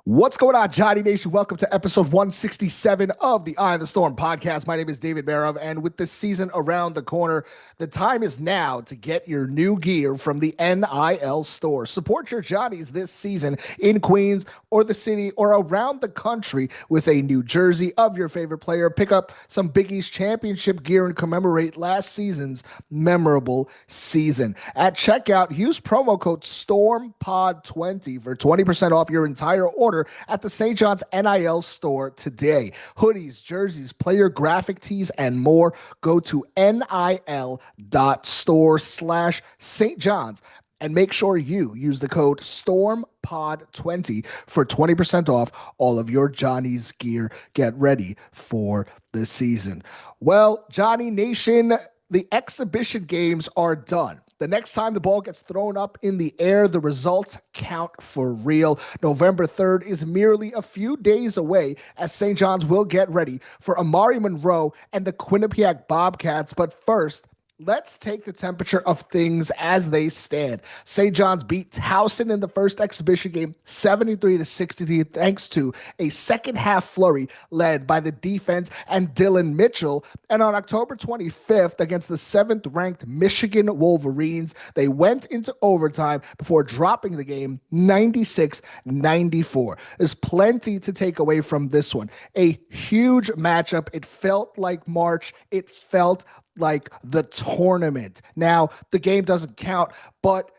What's going on, Johnny Nation? Welcome to episode 167 of the Eye of the Storm podcast. My name is David Barov, and with this season around the corner, the time is now to get your new gear from the NIL store. Support your Johnnies this season in Queens or the city or around the country with a new jersey of your favorite player. Pick up some Big East championship gear and commemorate last season's memorable season. At checkout, use promo code STORMPOD20 for 20% off your entire order at the St. John's NIL store today. Hoodies, jerseys, player graphic tees, and more. Go to nil.store/St. John's and make sure you use the code STORMPOD20 for 20% off all of your Johnnies gear. Get ready for the season. Well, Johnny Nation, the exhibition games are done. The next time the ball gets thrown up in the air, the results count for real. November 3rd is merely a few days away as St. John's will get ready for Amari Monroe and the Quinnipiac Bobcats. But first, let's take the temperature of things as they stand. St. John's beat Towson in the first exhibition game 73-63 thanks to a second half flurry led by the defense and Dylan Mitchell. And on October 25th against the 7th ranked Michigan Wolverines, they went into overtime before dropping the game 96-94. There's plenty to take away from this one. A huge matchup. It felt like March. It felt like the tournament. Now, the game doesn't count, but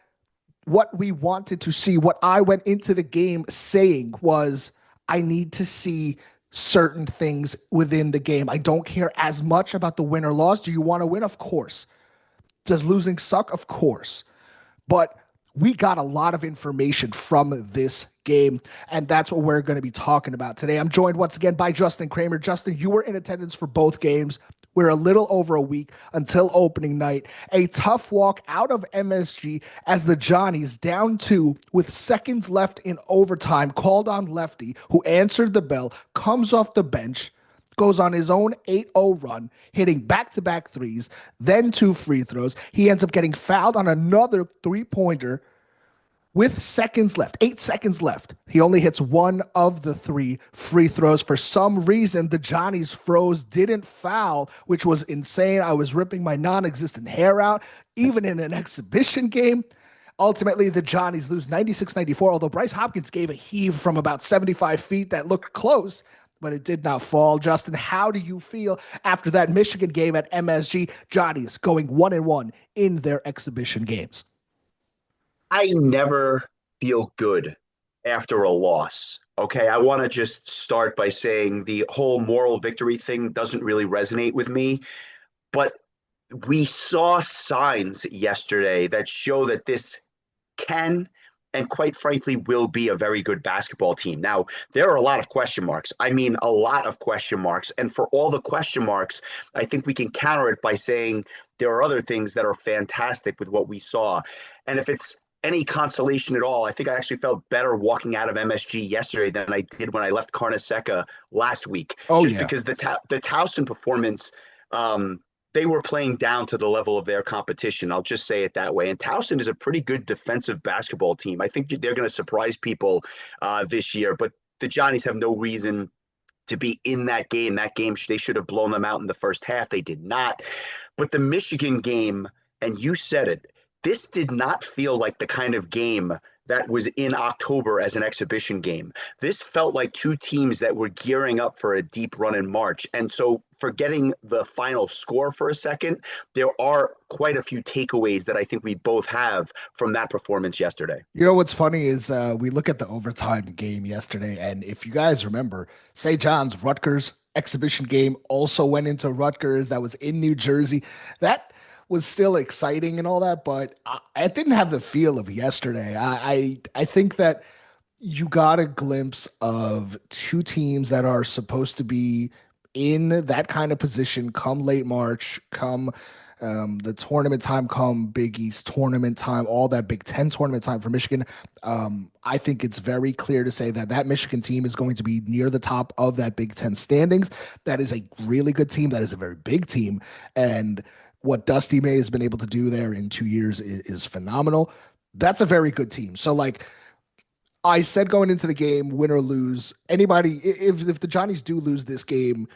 what we wanted to see, what I went into the game saying was, I need to see certain things within the game. I don't care as much about the win or loss. Do you want to win? Of course. Does losing suck? Of course. But we got a lot of information from this game, and that's what we're going to be talking about today. I'm joined once again by Justin Kramer. Justin, you were in attendance for both games. We're a little over a week until opening night. A tough walk out of MSG as the Johnnies down 2 with seconds left in overtime called on Lefty, who answered the bell, comes off the bench, goes on his own 8-0 run, hitting back-to-back threes, then 2 free throws. He ends up getting fouled on another three-pointer with seconds left, 8 seconds left. He only hits 1 of the 3 free throws. For some reason, the Johnnies froze, didn't foul, which was insane. I was ripping my non-existent hair out, even in an exhibition game. Ultimately, the Johnnies lose 96-94, although Bryce Hopkins gave a heave from about 75 feet that looked close, but it did not fall. Justin, how do you feel after that Michigan game at MSG? Johnnies going 1-1 in their exhibition games. I never feel good after a loss. Okay, I want to just start by saying the whole moral victory thing doesn't really resonate with me, but we saw signs yesterday that show that this can and quite frankly will be a very good basketball team. Now, there are a lot of question marks. I mean, a lot of question marks. And for all the question marks, I think we can counter it by saying there are other things that are fantastic with what we saw. And if it's any consolation at all, I think I actually felt better walking out of MSG yesterday than I did when I left Carnesecca last week. Because the Towson performance, they were playing down to the level of their competition. I'll just say it that way. And Towson is a pretty good defensive basketball team. I think they're going to surprise people this year, but the Johnnies have no reason to be in that game. That game, they should have blown them out in the first half. They did not. But the Michigan game, and you said it, this did not feel like the kind of game that was in October as an exhibition game. This felt like two teams that were gearing up for a deep run in March. And so, forgetting the final score for a second, there are quite a few takeaways that I think we both have from that performance yesterday. You know, what's funny is we look at the overtime game yesterday, and if you guys remember, St. John's Rutgers exhibition game also went into Rutgers. That was in New Jersey. That was still exciting and all that, but I didn't have the feel of yesterday. I think that you got a glimpse of two teams that are supposed to be in that kind of position come late March, come the tournament time, come Big East tournament time, all that Big Ten tournament time for Michigan. I think it's very clear to say that that Michigan team is going to be near the top of that Big Ten standings. That is a really good team. That is a very big team. And what Dusty May has been able to do there in 2 years is phenomenal. That's a very good team. So, like, I said going into the game, win or lose, anybody, if the Johnnies do lose this game,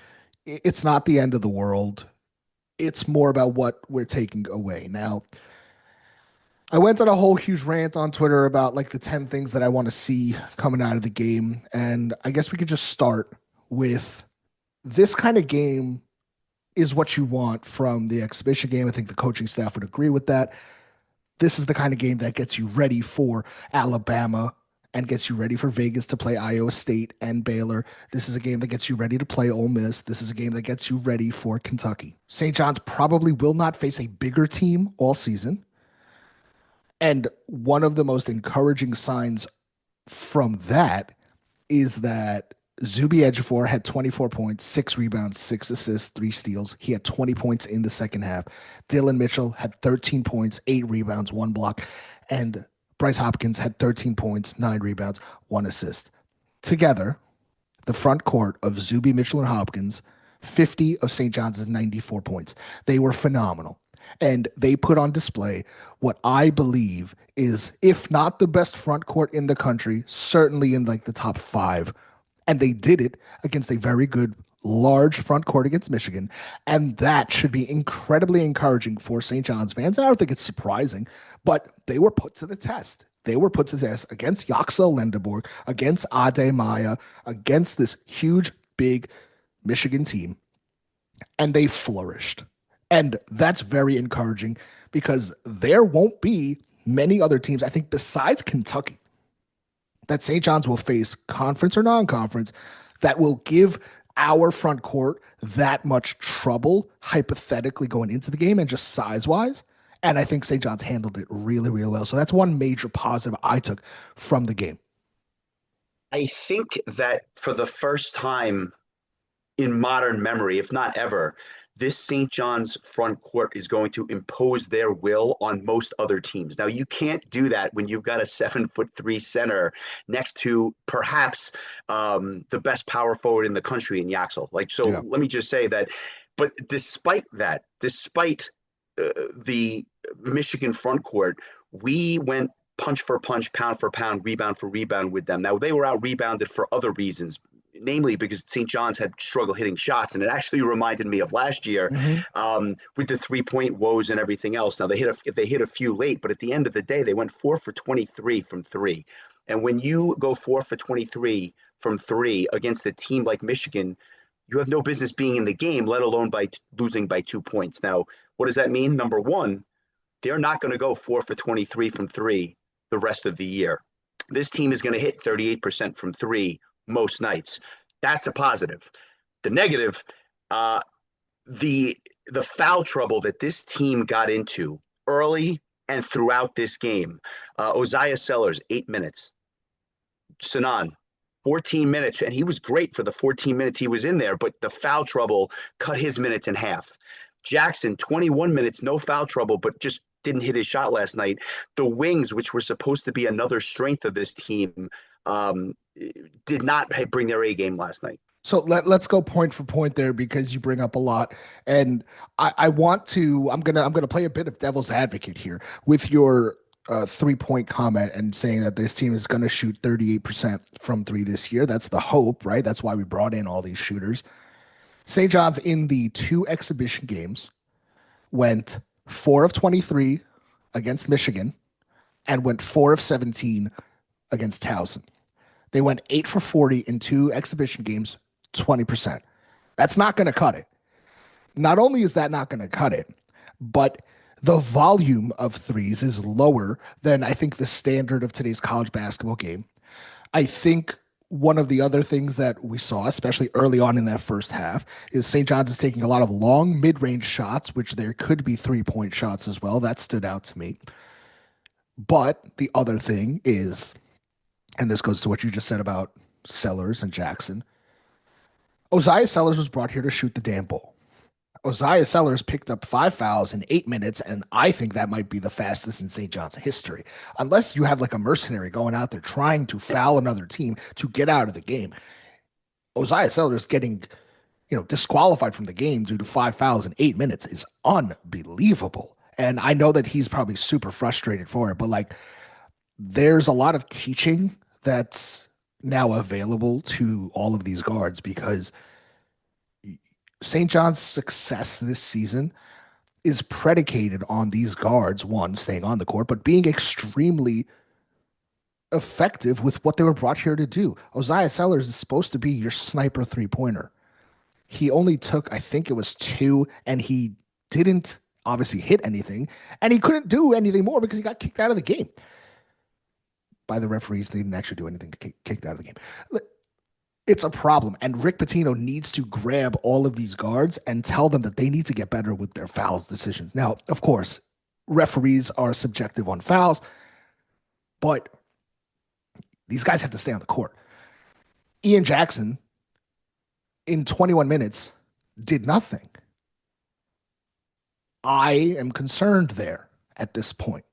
it's not the end of the world. It's more about what we're taking away. Now, I went on a whole huge rant on Twitter about like the 10 things that I want to see coming out of the game. And I guess we could just start with this kind of game is what you want from the exhibition game. I think the coaching staff would agree with that. This is the kind of game that gets you ready for Alabama and gets you ready for Vegas to play Iowa State and Baylor. This is a game that gets you ready to play Ole Miss. This is a game that gets you ready for Kentucky. St. John's probably will not face a bigger team all season. And one of the most encouraging signs from that is that Zuby Ejiofor had 24 points, 6 rebounds, 6 assists, 3 steals. He had 20 points in the second half. Dylan Mitchell had 13 points, 8 rebounds, 1 block. And Bryce Hopkins had 13 points, 9 rebounds, 1 assist. Together, the front court of Zuby, Mitchell, and Hopkins, 50 of St. John's 94 points. They were phenomenal. And they put on display what I believe is, if not the best front court in the country, certainly in like the top five. And they did it against a very good large front court against Michigan. And that should be incredibly encouraging for St. John's fans. I don't think it's surprising, but they were put to the test. They were put to the test against Yaxel Lendeborg, against Ade Maya, against this huge, big Michigan team. And they flourished. And that's very encouraging because there won't be many other teams, I think, besides Kentucky, that St. John's will face, conference or non-conference, that will give our front court that much trouble, hypothetically, going into the game and just size-wise. And I think St. John's handled it really, really well. So that's one major positive I took from the game. I think that for the first time in modern memory, if not ever, this St. John's front court is going to impose their will on most other teams. Now, you can't do that when you've got a 7'3" center next to perhaps the best power forward in the country in Yaxel. Like, so Yeah. let me just say that. But despite that, despite the Michigan front court, we went punch for punch, pound for pound, rebound for rebound with them. Now, they were out rebounded for other reasons, namely because St. John's had struggled hitting shots, and it actually reminded me of last year Mm-hmm. with the 3-point woes and everything else. Now they hit a few late, but at the end of the day, they went 4 for 23 from three. And when you go 4 for 23 from three against a team like Michigan, you have no business being in the game, let alone by losing by 2 points. Now, what does that mean? Number one, they're not going to go 4 for 23 from three the rest of the year. This team is going to hit 38% from three most nights. That's a positive. The negative, the foul trouble that this team got into early and throughout this game. Ozziah Sellers, 8 minutes. Sanan, 14 minutes, and he was great for the 14 minutes he was in there, but the foul trouble cut his minutes in half. Jackson, 21 minutes, no foul trouble, but just didn't hit his shot last night. The wings, which were supposed to be another strength of this team, did not bring their A game last night. So let's go point for point there because you bring up a lot. And I want to, I'm gonna play a bit of devil's advocate here with your 3-point comment and saying that this team is gonna shoot 38% from three this year. That's the hope, right? That's why we brought in all these shooters. St. John's in the 2 exhibition games went 4 of 23 against Michigan and went 4 of 17 against Towson. They went 8 for 40 in 2 exhibition games, 20%. That's not going to cut it. Not only is that not going to cut it, but the volume of threes is lower than I think the standard of today's college basketball game. I think one of the other things that we saw, especially early on in that first half, is St. John's is taking a lot of long mid-range shots, which there could be 3-point shots as well. That stood out to me. But the other thing is, and this goes to what you just said about Sellers and Jackson, Ozziah Sellers was brought here to shoot the damn ball. Ozziah Sellers picked up 5 fouls in 8 minutes, and I think that might be the fastest in St. John's history. Unless you have like a mercenary going out there trying to foul another team to get out of the game. Ozziah Sellers getting, disqualified from the game due to 5 fouls in 8 minutes is unbelievable. And I know that he's probably super frustrated for it, but like there's a lot of teaching that's now available to all of these guards because St. John's success this season is predicated on these guards, one, staying on the court, but being extremely effective with what they were brought here to do. Osiah Sellers is supposed to be your sniper three pointer. He only took, I think it was two, and he didn't obviously hit anything, and he couldn't do anything more because he got kicked out of the game by the referees. They didn't actually do anything to get kicked out of the game. It's a problem, and Rick Pitino needs to grab all of these guards and tell them that they need to get better with their fouls decisions. Now, of course, referees are subjective on fouls, but these guys have to stay on the court. Ian Jackson, in 21 minutes, did nothing. I am concerned there at this point.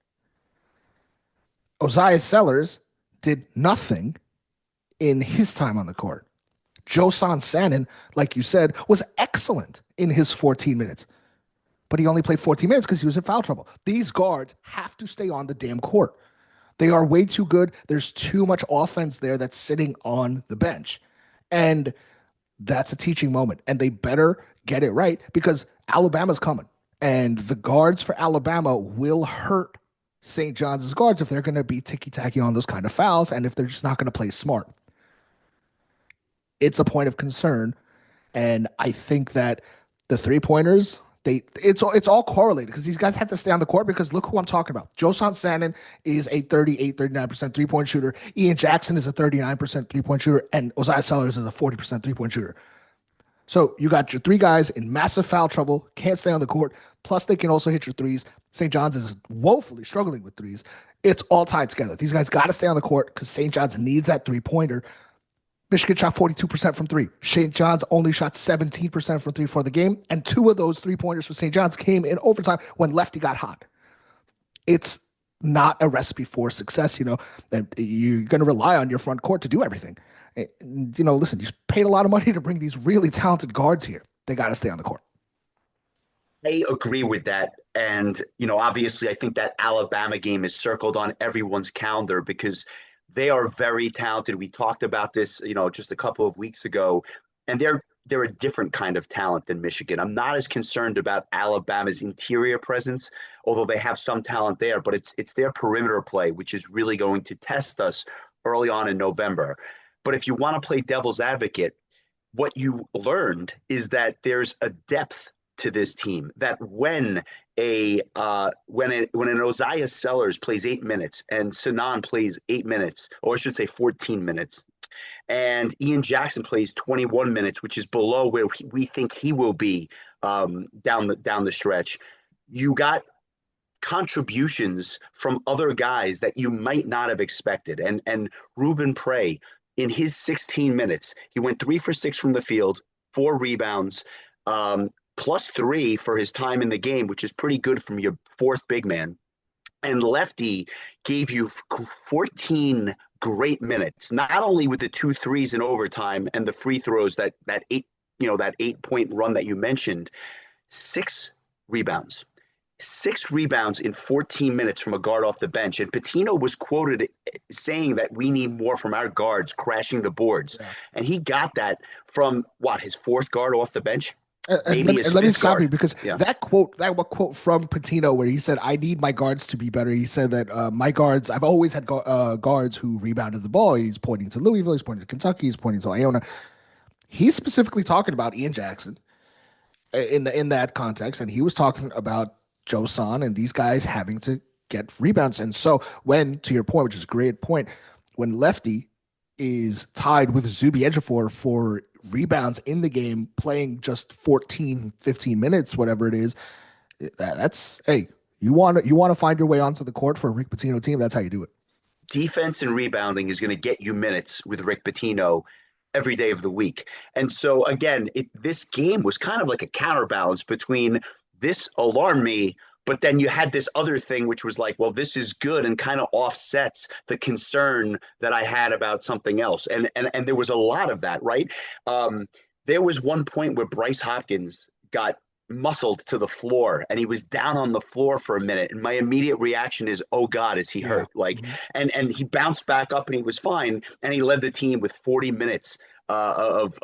Osiah Sellers did nothing in his time on the court. Josan Sanin, like you said, was excellent in his 14 minutes, but he only played 14 minutes because he was in foul trouble. These guards have to stay on the damn court. They are way too good. There's too much offense there that's sitting on the bench. And that's a teaching moment. And they better get it right because Alabama's coming. And the guards for Alabama will hurt St. John's guards if they're going to be ticky-tacky on those kind of fouls and if they're just not going to play smart. It's a point of concern. And I think that the three-pointers, it's all correlated because these guys have to stay on the court because look who I'm talking about. Josan Sanin is a 39% three-point shooter. Ian Jackson is a 39% three-point shooter. And Osiah Sellers is a 40% three-point shooter. So you got your three guys in massive foul trouble, can't stay on the court. Plus, they can also hit your threes. St. John's is woefully struggling with threes. It's all tied together. These guys got to stay on the court because St. John's needs that three-pointer. Michigan shot 42% from three. St. John's only shot 17% from three for the game, and two of those three-pointers for St. John's came in overtime when Lefty got hot. It's not a recipe for success, and you're going to rely on your front court to do everything. Listen, you paid a lot of money to bring these really talented guards here. They got to stay on the court. I agree with that. And, obviously, I think that Alabama game is circled on everyone's calendar because they are very talented. We talked about this, just a couple of weeks ago, and they're a different kind of talent than Michigan. I'm not as concerned about Alabama's interior presence, although they have some talent there, but it's their perimeter play, which is really going to test us early on in November. But if you want to play devil's advocate, what you learned is that there's a depth to this team that when an Osiah Sellers plays 8 minutes and Sanan plays 8 minutes, or I should say 14 minutes, and Ian Jackson plays 21 minutes, which is below where we think he will be down the stretch, you got contributions from other guys that you might not have expected. And Ruben Prey, in his 16 minutes, he went 3 for 6 from the field, 4 rebounds, +3 for his time in the game, which is pretty good from your fourth big man. And Lefty gave you 14 great minutes, not only with the 2 threes in overtime and the free throws, that 8-point run that you mentioned, 6 rebounds. 6 rebounds in 14 minutes from a guard off the bench. And Pitino was quoted saying that we need more from our guards crashing the boards. Yeah. And he got that from, his fourth guard off the bench? Let me stop you because that quote from Pitino where he said, I need my guards to be better. He said that my guards, I've always had guards who rebounded the ball. He's pointing to Louisville. He's pointing to Kentucky. He's pointing to Iona. He's specifically talking about Ian Jackson in that context. And he was talking about Josan and these guys having to get rebounds. And so when, to your point, which is a great point, when Lefty is tied with Zuby Ejiofor for rebounds in the game, playing just 14, 15 minutes, whatever it is, that's, hey, you want to find your way onto the court for a Rick Pitino team, that's how you do it. Defense and rebounding is going to get you minutes with Rick Pitino every day of the week. And so, again, this game was kind of like a counterbalance between this alarmed me, but then you had this other thing, which was like, well, this is good and kind of offsets the concern that I had about something else. And there was a lot of that, right? There was one point where Bryce Hopkins got muscled to the floor and he was down on the floor for a minute. And my immediate reaction is, oh God, is he Yeah. hurt? Like, Mhm. and he bounced back up and he was fine. And he led the team with 40 minutes of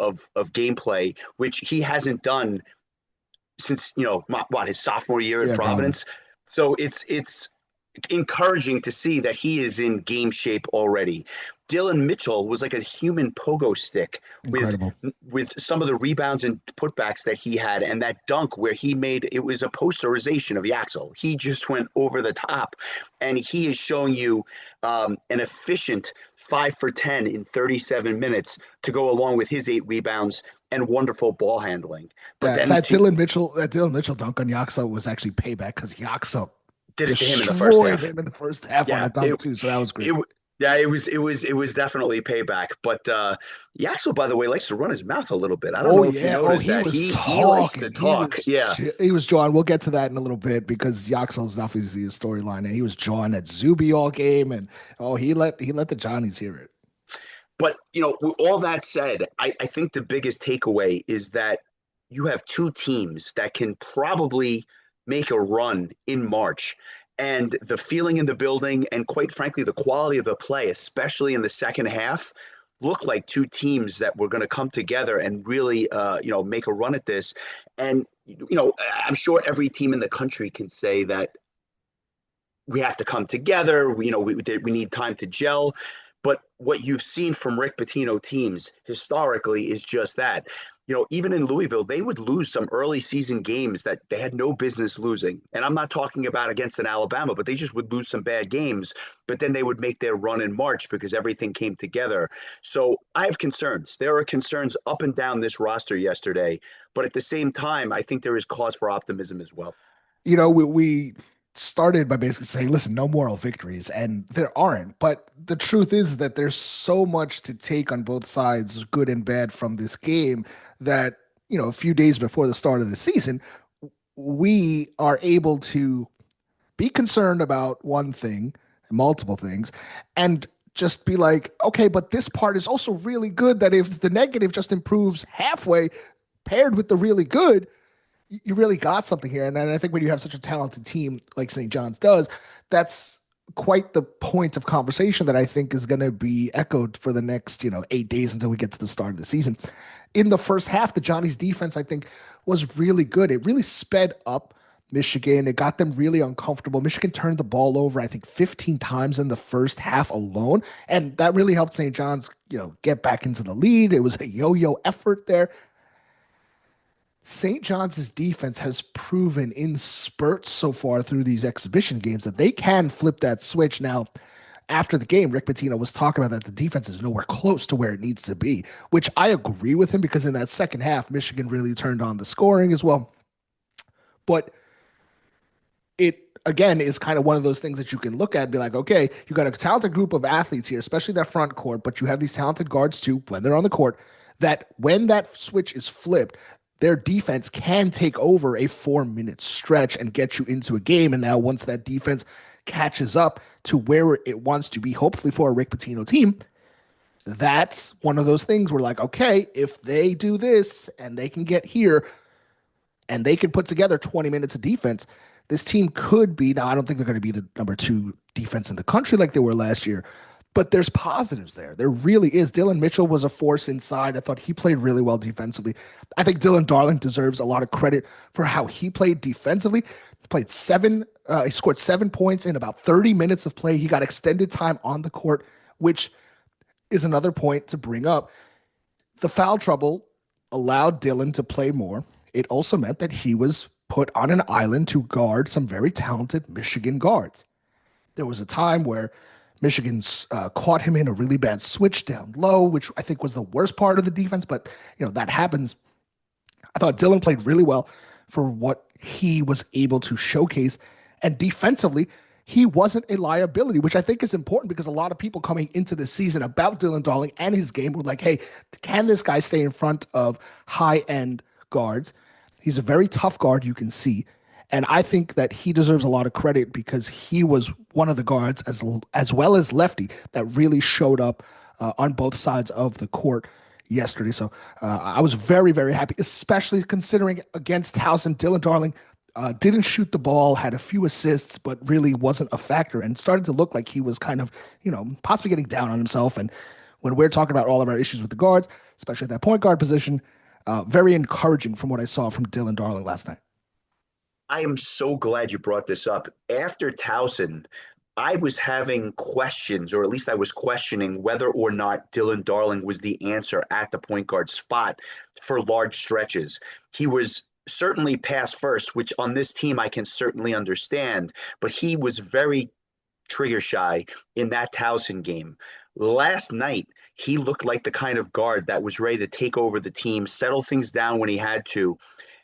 gameplay, which he hasn't done since, what, his sophomore year at Yeah, probably. Providence. So it's encouraging to see that he is in game shape already. Dylan Mitchell was like a human pogo stick with Incredible. with some of the rebounds and putbacks that he had, and that dunk where he made it was a posterization of Yaxel. He just went over the top, and he is showing you an efficient 5 for 10 in 37 minutes to go along with his 8 rebounds and wonderful ball handling. But That then that to Dylan Mitchell dunk on Yaxel was actually payback because Yaxel did it to him in the first destroyed half. him in the first half on Yeah, a dunk too. So that was great. it yeah, it was definitely payback. But Yaxel, by the way, likes to run his mouth a little bit. I don't Oh know if you yeah. Oh, noticed he that. was He likes to talking. talk. Yeah. He was jawing. We'll get to that in a little bit because Yaxel's obviously a storyline, and he was jawing at Zuby all game, and oh, he let the Johnnies hear it. But with all that said, I think the biggest takeaway is that you have two teams that can probably make a run in March. And the feeling in the building, and quite frankly, the quality of the play, especially in the second half, look like two teams that were going to come together and really, make a run at this. And I'm sure every team in the country can say that we have to come together. We need time to gel. But what you've seen from Rick Pitino teams historically is just that. Even in Louisville, they would lose some early season games that they had no business losing. And I'm not talking about against an Alabama, but they just would lose some bad games. But then they would make their run in March because everything came together. So I have concerns. There are concerns up and down this roster yesterday. But at the same time, I think there is cause for optimism as well. We started by basically saying, listen, no moral victories, and there aren't. But the truth is that there's so much to take on both sides, good and bad, from this game that, a few days before the start of the season, we are able to be concerned about one thing, multiple things, and just be like, okay, but this part is also really good that if the negative just improves halfway paired with the really good, you really got something here. And I think when you have such a talented team like St. John's does, that's quite the point of conversation that I think is going to be echoed for the next, 8 days until we get to the start of the season. In the first half, the Johnny's defense, I think, was really good. It really sped up Michigan. It got them really uncomfortable. Michigan turned the ball over, I think, 15 times in the first half alone. And that really helped St. John's, get back into the lead. It was a yo-yo effort there. St. John's defense has proven in spurts so far through these exhibition games that they can flip that switch. Now, after the game, Rick Pitino was talking about that the defense is nowhere close to where it needs to be, which I agree with him because in that second half, Michigan really turned on the scoring as well. But it again is kind of one of those things that you can look at and be like, okay, you got a talented group of athletes here, especially that front court, but you have these talented guards too when they're on the court. That when that switch is flipped, their defense can take over a 4 minute stretch and get you into a game. And now, once that defense catches up to where it wants to be, hopefully for a Rick Pitino team, that's one of those things where, like, okay, if they do this and they can get here and they can put together 20 minutes of defense, this team could be. Now, I don't think they're going to be the number 2 defense in the country like they were last year, but there's positives there. There really is. Dylan Mitchell was a force inside. I thought he played really well defensively. I think Dylan Darling deserves a lot of credit for how he played defensively. He scored 7 points in about 30 minutes of play. He got extended time on the court, which is another point to bring up. The foul trouble allowed Dylan to play more. It also meant that he was put on an island to guard some very talented Michigan guards. There was a time where Michigan caught him in a really bad switch down low, which I think was the worst part of the defense, but that happens. I thought Dylan played really well for what he was able to showcase, and defensively, he wasn't a liability, which I think is important because a lot of people coming into the season about Dylan Darling and his game were like, hey, can this guy stay in front of high-end guards? He's a very tough guard, you can see. And I think that he deserves a lot of credit because he was one of the guards, as well as Lefty, that really showed up on both sides of the court. yesterday. So I was very, very happy, especially considering against Towson, Dylan Darling didn't shoot the ball, had a few assists, but really wasn't a factor and started to look like he was kind of, possibly getting down on himself. And when we're talking about all of our issues with the guards, especially at that point guard position, very encouraging from what I saw from Dylan Darling last night. I am so glad you brought this up. After Towson, I was having questions, or at least I was questioning whether or not Dylan Darling was the answer at the point guard spot for large stretches. He was certainly pass first, which on this team I can certainly understand, but he was very trigger shy in that Towson game. Last night, he looked like the kind of guard that was ready to take over the team, settle things down when he had to.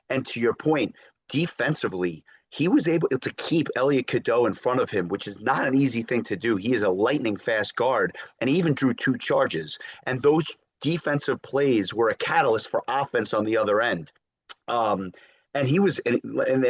And to your point, defensively, he was able to keep Elliot Cadeau in front of him, which is not an easy thing to do. He is a lightning fast guard, and he even drew 2 charges. And those defensive plays were a catalyst for offense on the other end. Um, and he was, and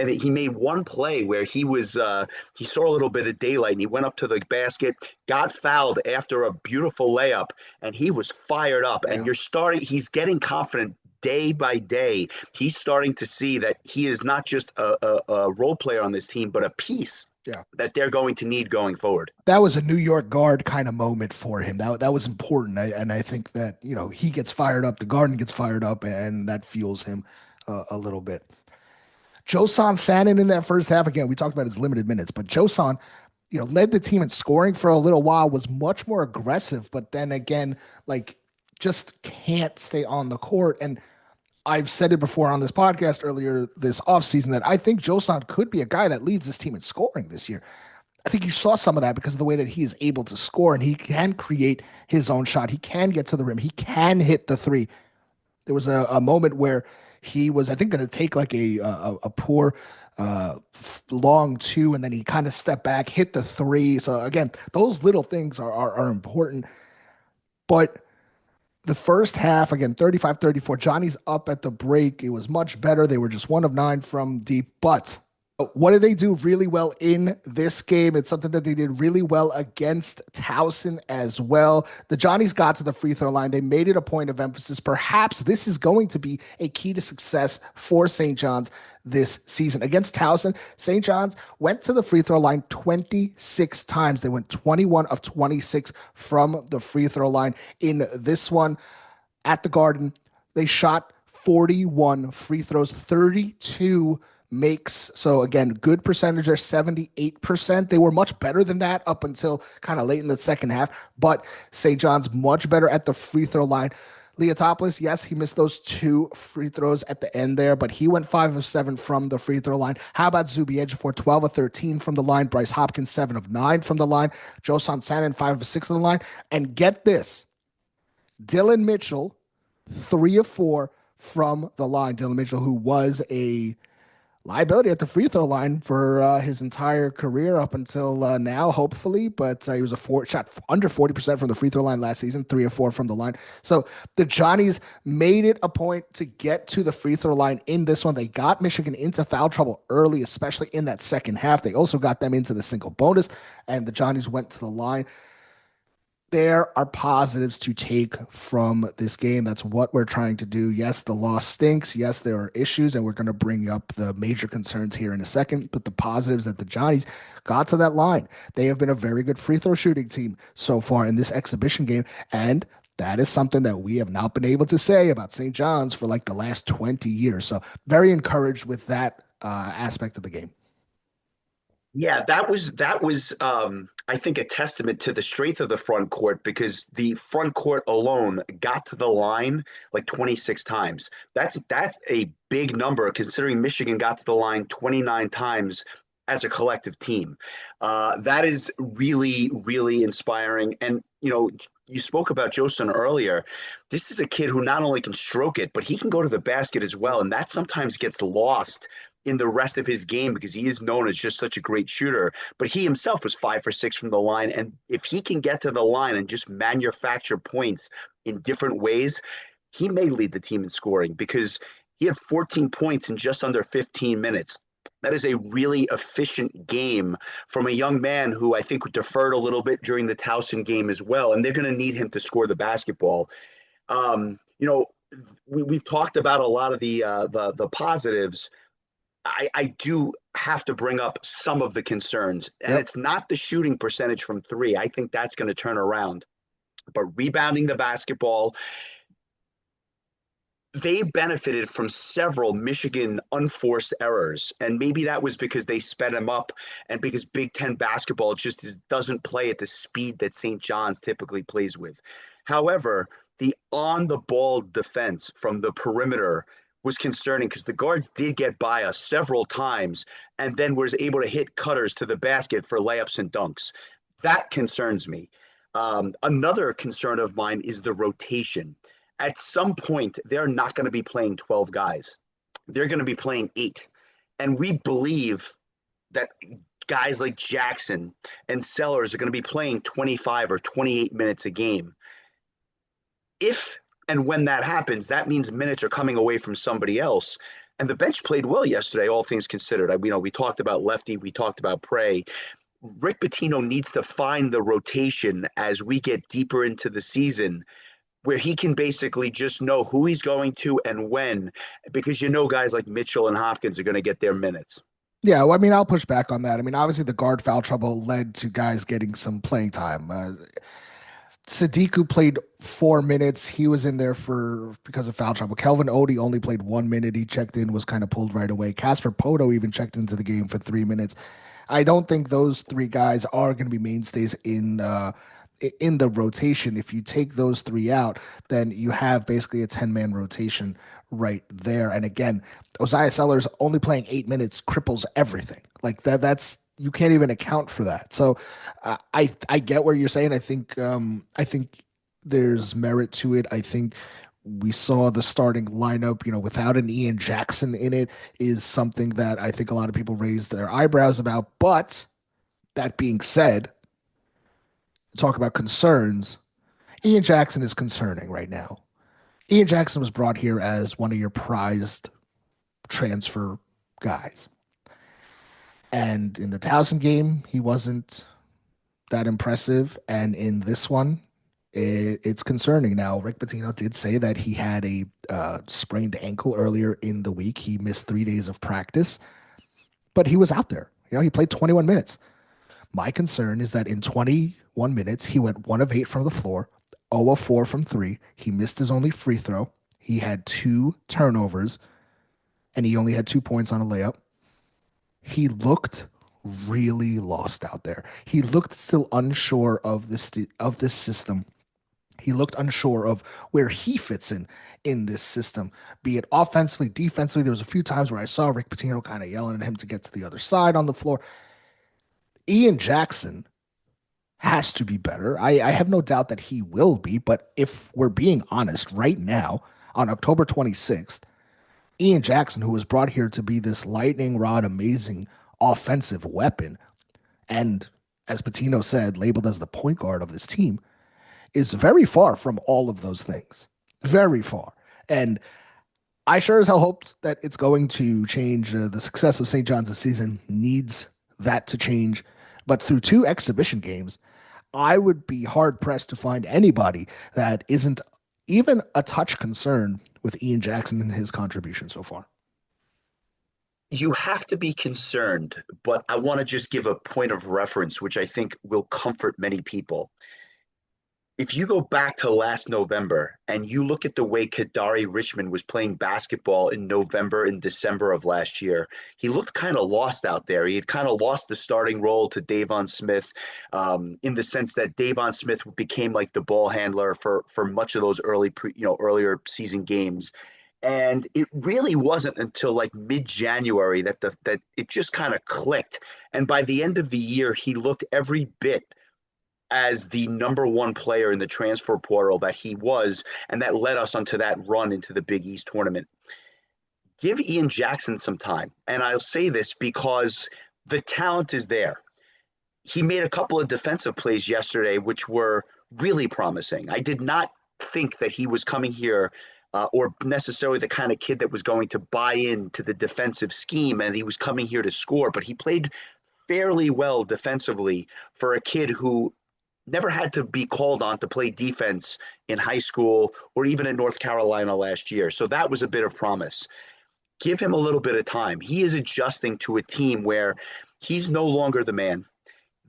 he made one play where he saw a little bit of daylight and he went up to the basket, got fouled after a beautiful layup, and he was fired up. And Yeah. he's getting confident day by day. He's starting to see that he is not just a role player on this team, but a piece Yeah. that they're going to need going forward. That was a New York guard kind of moment for him. That was important. And I think that, he gets fired up, the Garden gets fired up, and that fuels him a little bit. Josan Sanin in that first half, again, we talked about his limited minutes, but Josan, led the team in scoring for a little while, was much more aggressive, but then again, like just can't stay on the court. And I've said it before on this podcast earlier this offseason that I think Josan could be a guy that leads this team in scoring this year. I think you saw some of that because of the way that he is able to score and he can create his own shot. He can get to the rim. He can hit the three. There was a moment where he was, I think, going to take like a poor long two, and then he kind of stepped back, hit the three. So again, those little things are important. But the first half, again, 35-34, Johnny's up at the break. It was much better. They were just 1 of 9 from deep. But what did they do really well in this game? It's something that they did really well against Towson as well. The Johnnies got to the free throw line. They made it a point of emphasis. Perhaps this is going to be a key to success for St. John's this season. Against Towson, St. John's went to the free throw line 26 times. They went 21 of 26 from the free throw line. In this one at the Garden, they shot 41 free throws, 32 makes. So again, good percentage there, 78%. They were much better than that up until kind of late in the second half, but St. John's much better at the free throw line. Leotopoulos, yes, he missed those 2 free throws at the end there, but he went 5 of 7 from the free throw line. How about Zuby Ejiofor, 12 of 13 from the line? Bryce Hopkins, 7 of 9 from the line. Josan Sanin, 5 of 6 on the line. And get this, Dylan Mitchell, 3 of 4 from the line. Dylan Mitchell, who was a liability at the free throw line for his entire career up until now, hopefully. But he was shot under 40% from the free throw line last season, 3 of 4 from the line. So the Johnnies made it a point to get to the free throw line in this one. They got Michigan into foul trouble early, especially in that second half. They also got them into the single bonus, and the Johnnies went to the line. There are positives to take from this game. That's what we're trying to do. Yes, the loss stinks. Yes, there are issues, and we're going to bring up the major concerns here in a second. But the positives that the Johnnies got to that line. They have been a very good free throw shooting team so far in this exhibition game, and that is something that we have not been able to say about St. John's for like the last 20 years. So very encouraged with that aspect of the game. Yeah, that was I think a testament to the strength of the front court because the front court alone got to the line like 26 times. That's a big number considering Michigan got to the line 29 times as a collective team. That is really, really inspiring. And you spoke about Joson earlier. This is a kid who not only can stroke it, but he can go to the basket as well. And that sometimes gets lost in the rest of his game because he is known as just such a great shooter. But he himself was 5 for 6 from the line. And if he can get to the line and just manufacture points in different ways, he may lead the team in scoring because he had 14 points in just under 15 minutes. That is a really efficient game from a young man who I think deferred a little bit during the Towson game as well. And they're going to need him to score the basketball. You know, we've talked about a lot of the positives. I do have to bring up some of the concerns, and Yep. it's not the shooting percentage from three. I think that's going to turn around, but rebounding the basketball, they benefited from several Michigan unforced errors. And maybe that was because they sped them up and because Big Ten basketball just doesn't play at the speed that St. John's typically plays with. However, the on the ball defense from the perimeter was concerning because the guards did get by us several times and then was able to hit cutters to the basket for layups and dunks. That concerns me. Another concern of mine is the rotation. At some point, they're not going to be playing 12 guys. They're going to be playing eight. And we believe that guys like Jackson and Sellers are going to be playing 25 or 28 minutes a game. If and when that happens, that means minutes are coming away from somebody else. And the bench played well yesterday, all things considered. We talked about Lefty, we talked about Prey. Rick Pitino needs to find the rotation as we get deeper into the season where he can basically just know who he's going to and when, because guys like Mitchell and Hopkins are going to get their minutes. Yeah, well, I mean, I'll push back on that. I mean, obviously, the guard foul trouble led to guys getting some playing time. Sadiku played 4 minutes. He was in there for because of foul trouble. Kelvin Odie only played 1 minute. He checked in, was kind of pulled right away. Casper Poto even checked into the game for 3 minutes. I don't think those three guys are going to be mainstays in the rotation. If you take those three out, then you have basically a 10-man rotation right there. And again, Osiah Sellers only playing 8 minutes cripples everything. Like that's you can't even account for that. So I get where you're saying. I think there's merit to it. I think we saw the starting lineup, without an Ian Jackson in it is something that I think a lot of people raised their eyebrows about. But that being said, talk about concerns. Ian Jackson is concerning right now. Ian Jackson was brought here as one of your prized transfer guys. And in the Towson game, he wasn't that impressive. And in this one, it's concerning. Now, Rick Pitino did say that he had a sprained ankle earlier in the week. He missed 3 days of practice, but he was out there. He played 21 minutes. My concern is that in 21 minutes, he went 1 of 8 from the floor, 0 of 4 from three. He missed his only free throw. He had 2 turnovers, and he only had 2 points on a layup. He looked really lost out there. He looked still unsure of this system. He looked unsure of where he fits in this system, be it offensively, defensively. There was a few times where I saw Rick Pitino kind of yelling at him to get to the other side on the floor. Ian Jackson has to be better. I have no doubt that he will be, but if we're being honest, right now, on October 26th, Ian Jackson, who was brought here to be this lightning rod, amazing offensive weapon, and as Patino said, labeled as the point guard of this team, is very far from all of those things. Very far. And I sure as hell hope that it's going to change. The success of St. John's this season needs that to change. But through 2 exhibition games, I would be hard pressed to find anybody that isn't even a touch concerned with Ian Jackson and his contribution so far. You have to be concerned, but I want to just give a point of reference, which I think will comfort many people. If you go back to last November and you look at the way Kadari Richmond was playing basketball in November and December of last year, he looked kind of lost out there. He had kind of lost the starting role to Davon Smith, in the sense that Davon Smith became like the ball handler for much of those earlier season games. And it really wasn't until like mid-January that it just kind of clicked. And by the end of the year, he looked every bit as the number one player in the transfer portal that he was, and that led us onto that run into the Big East tournament. Give Ian Jackson some time, and I'll say this because the talent is there. He made a couple of defensive plays yesterday, which were really promising. I did not think that he was coming here or necessarily the kind of kid that was going to buy into the defensive scheme, and he was coming here to score, but he played fairly well defensively for a kid who never had to be called on to play defense in high school or even in North Carolina last year. So that was a bit of promise. Give him a little bit of time. He is adjusting to a team where he's no longer the man.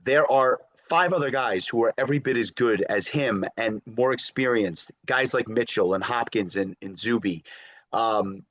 There are five other guys who are every bit as good as him and more experienced, guys like Mitchell and Hopkins and Zuby. Um,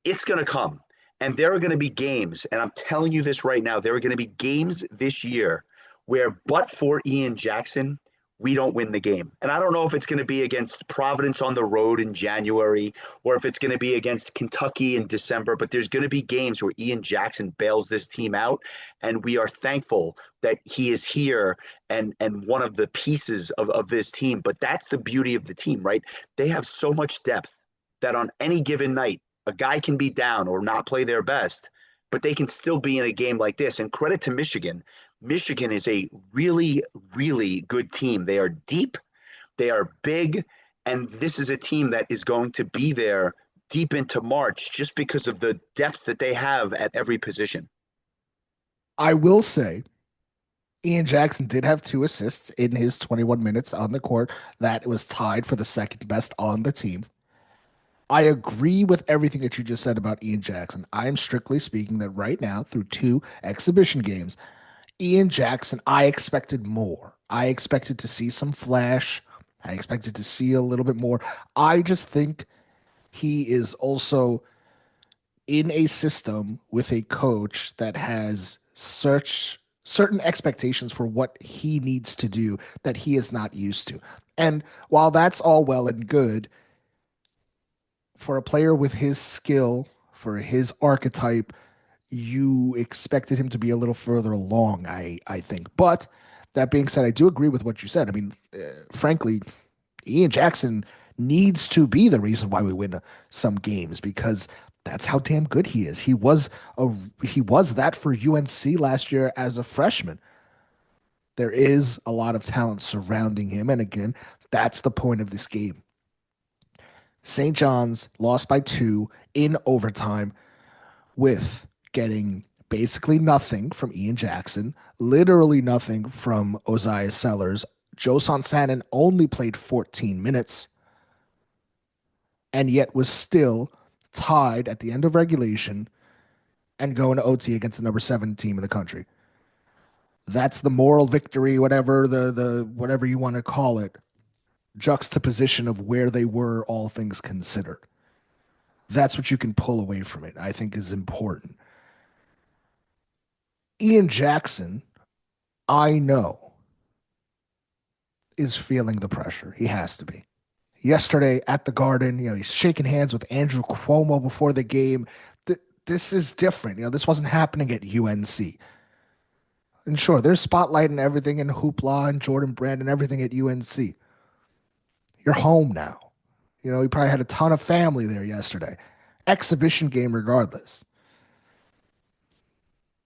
it's going to come. And there are going to be games, and I'm telling you this right now, there are going to be games this year where, but for Ian Jackson, we don't win the game. And I don't know if it's going to be against Providence on the road in January or if it's going to be against Kentucky in December, but there's going to be games where Ian Jackson bails this team out. And we are thankful that he is here and one of the pieces of this team. But that's the beauty of the team, right? They have so much depth that on any given night, a guy can be down or not play their best, but they can still be in a game like this. And credit to Michigan. Michigan is a really, really good team. They are deep, they are big, and this is a team that is going to be there deep into March just because of the depth that they have at every position. I will say Ian Jackson did have 2 assists in his 21 minutes on the court. That was tied for the second best on the team. I agree with everything that you just said about Ian Jackson. I am strictly speaking that right now, through 2 exhibition games, Ian Jackson, I expected more. I expected to see some flash. I expected to see a little bit more. I just think he is also in a system with a coach that has certain expectations for what he needs to do that he is not used to. And while that's all well and good, for a player with his skill, for his archetype, you expected him to be a little further along, I think. But that being said, I do agree with what you said. I mean, frankly, Ian Jackson needs to be the reason why we win some games because that's how damn good he is. A he was that for UNC last year as a freshman. There is a lot of talent surrounding him, and again, that's the point of this game. St. John's lost by 2 in overtime with getting basically nothing from Ian Jackson, literally nothing from Ozias Sellers. Joe Sansanin only played 14 minutes and yet was still tied at the end of regulation and going to OT against the number 7 team in the country. That's the moral victory, whatever the whatever you want to call it, juxtaposition of where they were, all things considered. That's what you can pull away from it, I think is important. Ian Jackson, I know, is feeling the pressure. He has to be. Yesterday at the Garden, he's shaking hands with Andrew Cuomo before the game. This is different. This wasn't happening at UNC. And sure, there's spotlight and everything and hoopla and Jordan Brand and everything at UNC. You're home now. You probably had a ton of family there yesterday. Exhibition game regardless.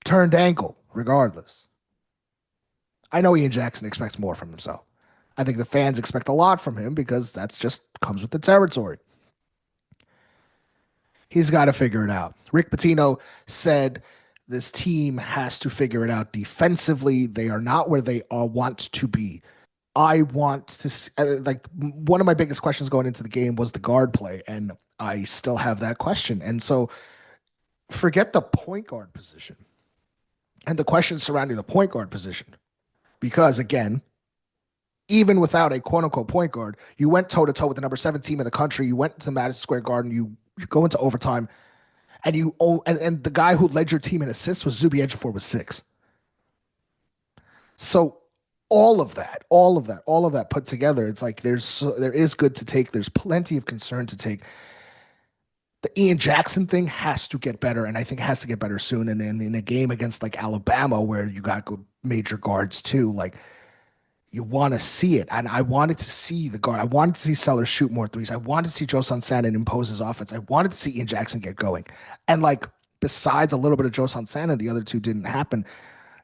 Turned ankle regardless. I know Ian Jackson expects more from himself. I think the fans expect a lot from him because that's just comes with the territory. He's got to figure it out. Rick Pitino said this team has to figure it out defensively. They are not where they want to be. I want to like one of my biggest questions going into the game was the guard play, and I still have that question. And so forget the point guard position and the questions surrounding the point guard position. Because again, even without a quote unquote point guard, you went toe to toe with the number 7 team in the country. You went to Madison Square Garden. You go into overtime, and and the guy who led your team in assists was Zuby Ejiofor with 6. So all of that put together, it's like there is good to take. There's plenty of concern to take. The Ian Jackson thing has to get better, and I think it has to get better soon. And in a game against like Alabama, where you got good major guards too, like you want to see it. And I wanted to see the guard. I wanted to see Sellers shoot more threes. I wanted to see Joe Sansanin impose his offense. I wanted to see Ian Jackson get going. And like besides a little bit of Joe Sansanin, the other two didn't happen.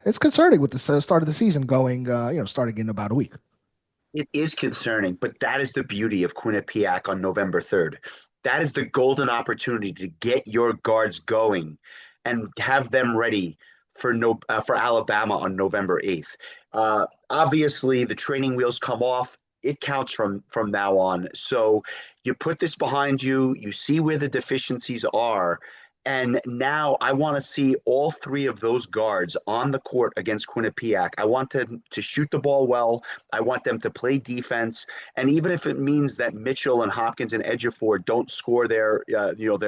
It's concerning with the start of the season going, starting in about a week. It is concerning, but that is the beauty of Quinnipiac on November 3rd. That is the golden opportunity to get your guards going and have them ready for no for Alabama on November 8th. Obviously, the training wheels come off. It counts from now on. So you put this behind you. You see where the deficiencies are. And now I want to see all three of those guards on the court against Quinnipiac. I want them to shoot the ball well. I want them to play defense. And even if it means that Mitchell and Hopkins and Ejiofor don't score their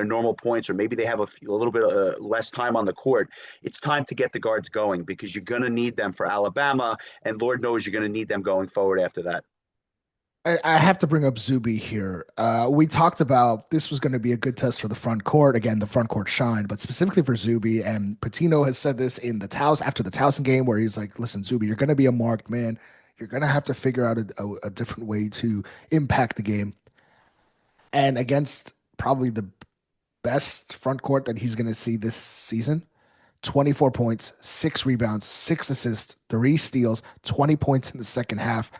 normal points, or maybe they have a little bit less time on the court, it's time to get the guards going because you're going to need them for Alabama, and Lord knows you're going to need them going forward after that. I have to bring up Zuby here. We talked about this was going to be a good test for the front court. Again, the front court shined, but specifically for Zuby. And Patino has said this in the Taos after the Towson game, where he's like, "Listen, Zuby, you're going to be a marked man. You're going to have to figure out a different way to impact the game." And against probably the best front court that he's going to see this season, 24 points, 6 rebounds, 6 assists, 3 steals, 20 points in the second half.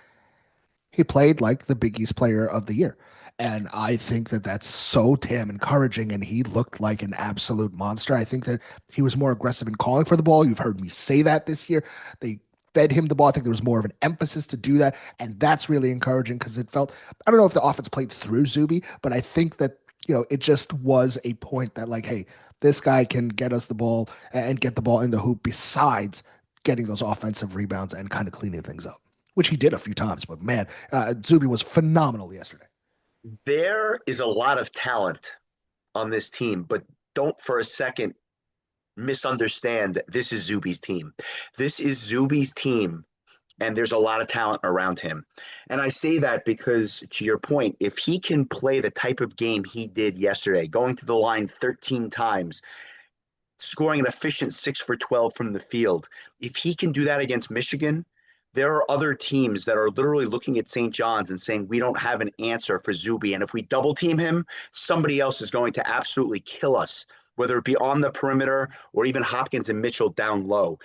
He played like the Big East player of the year. And I think that that's so damn encouraging. And he looked like an absolute monster. I think that he was more aggressive in calling for the ball. You've heard me say that this year. They fed him the ball. I think there was more of an emphasis to do that. And that's really encouraging because it felt, I don't know if the offense played through Zuby, but I think that, it just was a point that, like, hey, this guy can get us the ball and get the ball in the hoop besides getting those offensive rebounds and kind of cleaning things up, which he did a few times. But man, Zuby was phenomenal yesterday. There is a lot of talent on this team, but don't for a second misunderstand that this is Zuby's team. This is Zuby's team, and there's a lot of talent around him. And I say that because, to your point, if he can play the type of game he did yesterday, going to the line 13 times, scoring an efficient 6 for 12 from the field, if he can do that against Michigan, there are other teams that are literally looking at St. John's and saying, we don't have an answer for Zuby. And if we double team him, somebody else is going to absolutely kill us, whether it be on the perimeter or even Hopkins and Mitchell down low.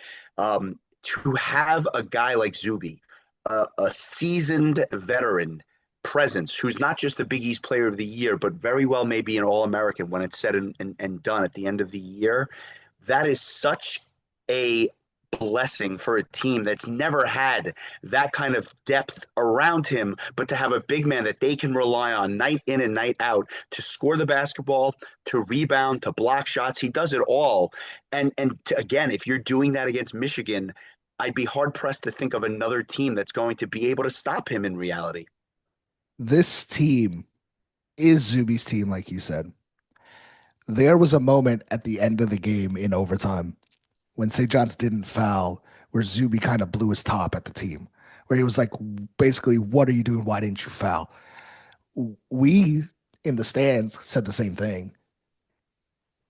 To have a guy like Zuby, a seasoned veteran presence, who's not just the Big East player of the year, but very well may be an All-American when it's said and done at the end of the year, that is such a blessing for a team that's never had that kind of depth around him, but to have a big man that they can rely on night in and night out to score the basketball, to rebound, to block shots. He does it all. Again, if you're doing that against Michigan, I'd be hard pressed to think of another team that's going to be able to stop him in reality. This team is Zuby's team, like you said. There was a moment at the end of the game in overtime when St. John's didn't foul, where Zuby kind of blew his top at the team, where he was like, basically, what are you doing? Why didn't you foul? We in the stands said the same thing.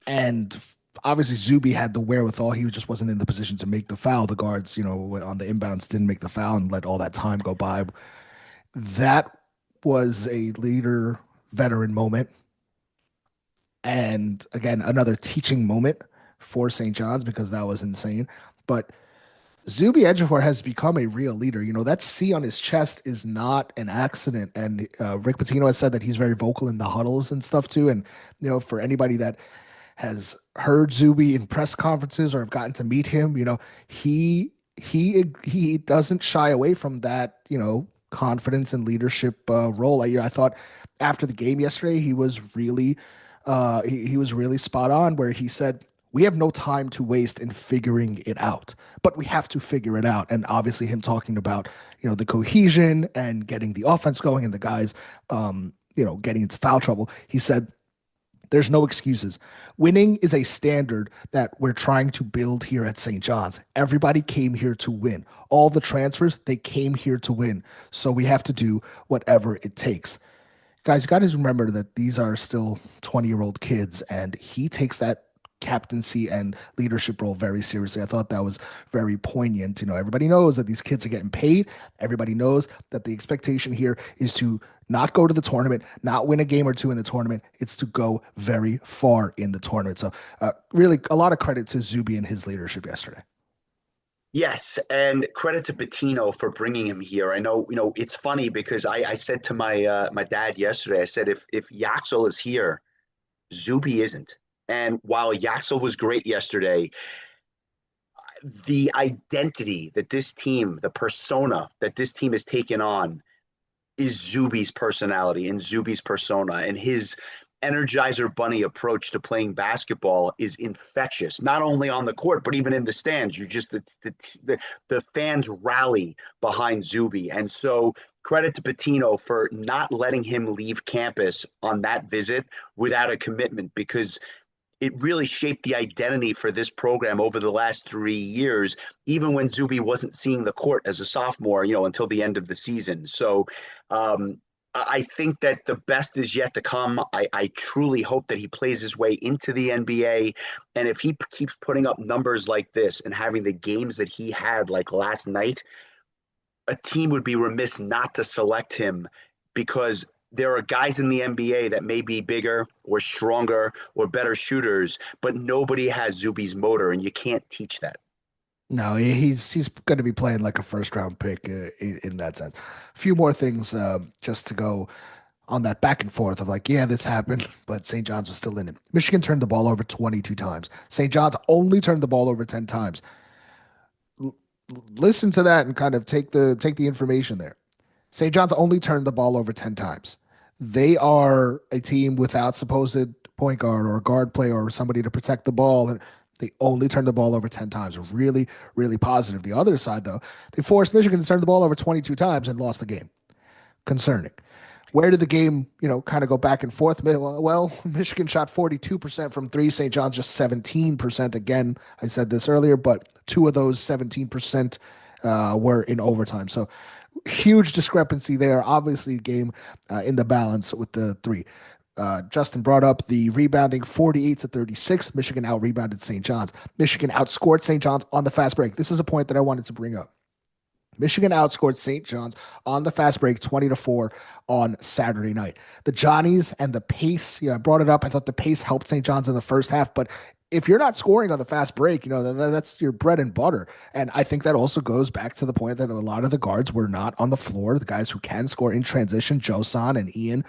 And obviously, Zuby had the wherewithal. He just wasn't in the position to make the foul. The guards, on the inbounds didn't make the foul and let all that time go by. That was a leader veteran moment. And again, another teaching moment for St. John's because that was insane. But Zuby Ejiofor has become a real leader. That C on his chest is not an accident. And Rick Pitino has said that he's very vocal in the huddles and stuff too. And, for anybody that has heard Zuby in press conferences or have gotten to meet him, he doesn't shy away from that, confidence and leadership role. I thought after the game yesterday, he was really he was really spot on where he said, we have no time to waste in figuring it out, but we have to figure it out. And obviously him talking about, the cohesion and getting the offense going and the guys, getting into foul trouble. He said, there's no excuses. Winning is a standard that we're trying to build here at St. John's. Everybody came here to win. All the transfers, they came here to win. So we have to do whatever it takes. Guys, you got to remember that these are still 20-year-old kids, and he takes that captaincy and leadership role very seriously. I thought that was very poignant. Everybody knows that these kids are getting paid. Everybody knows that the expectation here is to not go to the tournament, not win a game or two in the tournament. It's to go very far in the tournament. So really a lot of credit to Zuby and his leadership yesterday. Yes, and credit to Bettino for bringing him here. I know, it's funny because I said to my dad yesterday, I said, if Yaxel is here, Zuby isn't. And while Yaxel was great yesterday, The identity that this team, the persona that this team has taken on is Zuby's personality and Zuby's persona, and his Energizer Bunny approach to playing basketball is infectious. Not only on the court, but even in the stands. You just the fans rally behind Zuby, and so credit to Patino for not letting him leave campus on that visit without a commitment, because it really shaped the identity for this program over the last 3 years, even when Zuby wasn't seeing the court as a sophomore, until the end of the season. So I think that the best is yet to come. I truly hope that he plays his way into the NBA. And if he keeps putting up numbers like this and having the games that he had like last night, a team would be remiss not to select him, because there are guys in the NBA that may be bigger or stronger or better shooters, but nobody has Zuby's motor, and you can't teach that. No, he's going to be playing like a first round pick in that sense. A few more things just to go on that back and forth of like, yeah, this happened, but St. John's was still in it. Michigan turned the ball over 22 times. St. John's only turned the ball over 10 times. L- Listen to that and kind of take the information there. St. John's only turned the ball over 10 times. They are a team without supposed point guard or guard player or somebody to protect the ball. And they only turned the ball over 10 times. Really, really positive. The other side, though, they forced Michigan to turn the ball over 22 times and lost the game. Concerning. Where did the game, kind of go back and forth? Well, Michigan shot 42% from three, St. John's just 17%. Again, I said this earlier, but two of those 17% were in overtime. So huge discrepancy there. Obviously, game in the balance with the three. Justin brought up the rebounding 48 to 36. Michigan out rebounded St. John's. Michigan outscored St. John's on the fast break. This is a point that I wanted to bring up. Michigan outscored St. John's on the fast break 20-4 on Saturday night. The Johnnies and the pace, I brought it up. I thought the pace helped St. John's in the first half, but if you're not scoring on the fast break, that's your bread and butter. And I think that also goes back to the point that a lot of the guards were not on the floor. The guys who can score in transition, Josan and Ian,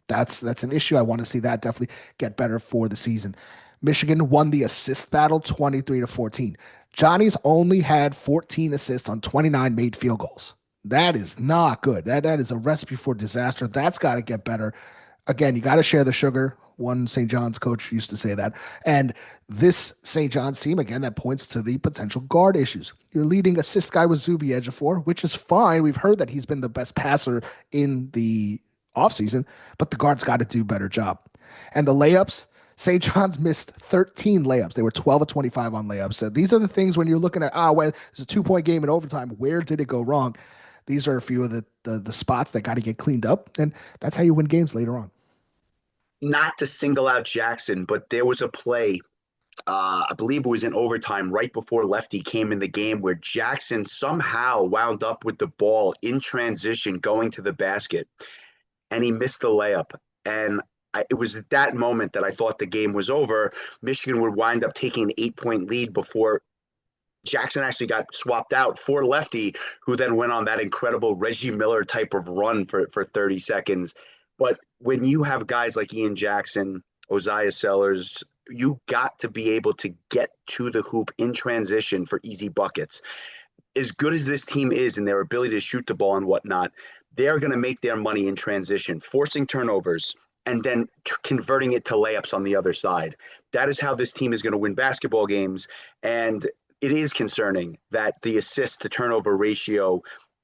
that's an issue. I want to see that definitely get better for the season. Michigan won the assist battle 23-14. Johnny's only had 14 assists on 29 made field goals. That is not good. That is a recipe for disaster. That's got to get better. Again, you got to share the sugar. One St. John's coach used to say that. And this St. John's team, again, that points to the potential guard issues. Your leading assist guy was Zuby Ejiofor, which is fine. We've heard that he's been the best passer in the offseason, but the guards got to do a better job. And the layups, St. John's missed 13 layups. They were 12 of 25 on layups. So these are the things when you're looking at, well, it's a 2 point game in overtime. Where did it go wrong? These are a few of the spots that got to get cleaned up, and that's how you win games later on. Not to single out Jackson, but there was a play, I believe it was in overtime, right before Lefty came in the game, where Jackson somehow wound up with the ball in transition going to the basket, and he missed the layup. And it was at that moment that I thought the game was over. Michigan would wind up taking an 8 point lead before Jackson actually got swapped out for Lefty, who then went on that incredible Reggie Miller type of run for 30 seconds. But when you have guys like Ian Jackson, Osiah Sellers, you got to be able to get to the hoop in transition for easy buckets. As good as this team is in their ability to shoot the ball and whatnot, they're going to make their money in transition, forcing turnovers and then converting it to layups on the other side. That is how this team is going to win basketball games. And it is concerning that the assist to turnover ratio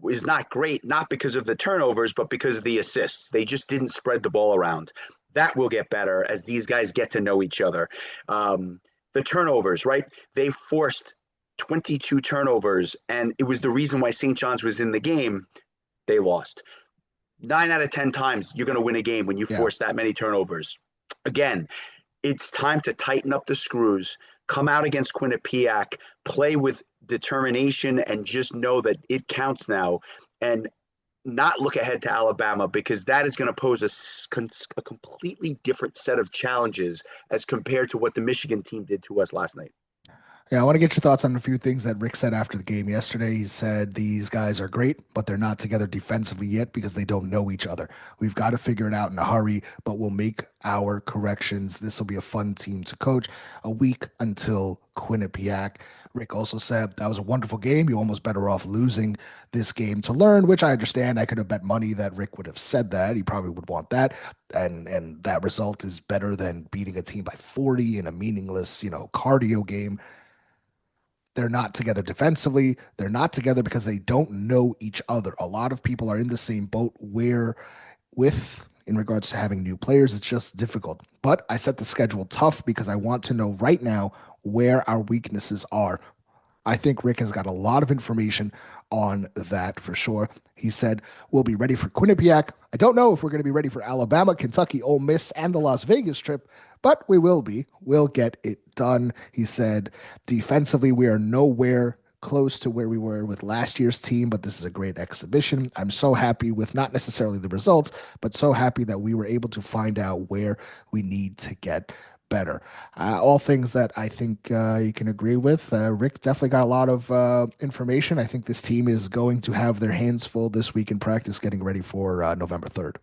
is not great, not because of the turnovers, but because of the assists. They just didn't spread the ball around. That will get better as these guys get to know each other. The turnovers, right? They forced 22 turnovers, and it was the reason why St. John's was in the game. They lost. 9 out of 10 times, you're going to win a game when you Yeah. force that many turnovers. Again, it's time to tighten up the screws, come out against Quinnipiac, play with determination, and just know that it counts now, and not look ahead to Alabama, because that is going to pose a completely different set of challenges as compared to what the Michigan team did to us last night. Yeah, I want to get your thoughts on a few things that Rick said after the game yesterday. He said these guys are great, but they're not together defensively yet because they don't know each other. We've got to figure it out in a hurry, but we'll make our corrections. This will be a fun team to coach. A week until Quinnipiac. Rick also said that was a wonderful game. You're almost better off losing this game to learn, which I understand. I could have bet money that Rick would have said that. He probably would want that. And that result is better than beating a team by 40 in a meaningless, cardio game. They're not together defensively. They're not together because they don't know each other. A lot of people are in the same boat where, with in regards to having new players, it's just difficult. But I set the schedule tough because I want to know right now where our weaknesses are. I think Rick has got a lot of information on that for sure. He said, we'll be ready for Quinnipiac. I don't know if we're going to be ready for Alabama, Kentucky, Ole Miss, and the Las Vegas trip, but we will be. We'll get it done. He said, defensively, we are nowhere close to where we were with last year's team, but this is a great exhibition. I'm so happy with not necessarily the results, but so happy that we were able to find out where we need to get better. All things that I think you can agree with. Rick definitely got a lot of information. I think this team is going to have their hands full this week in practice, getting ready for November 3rd.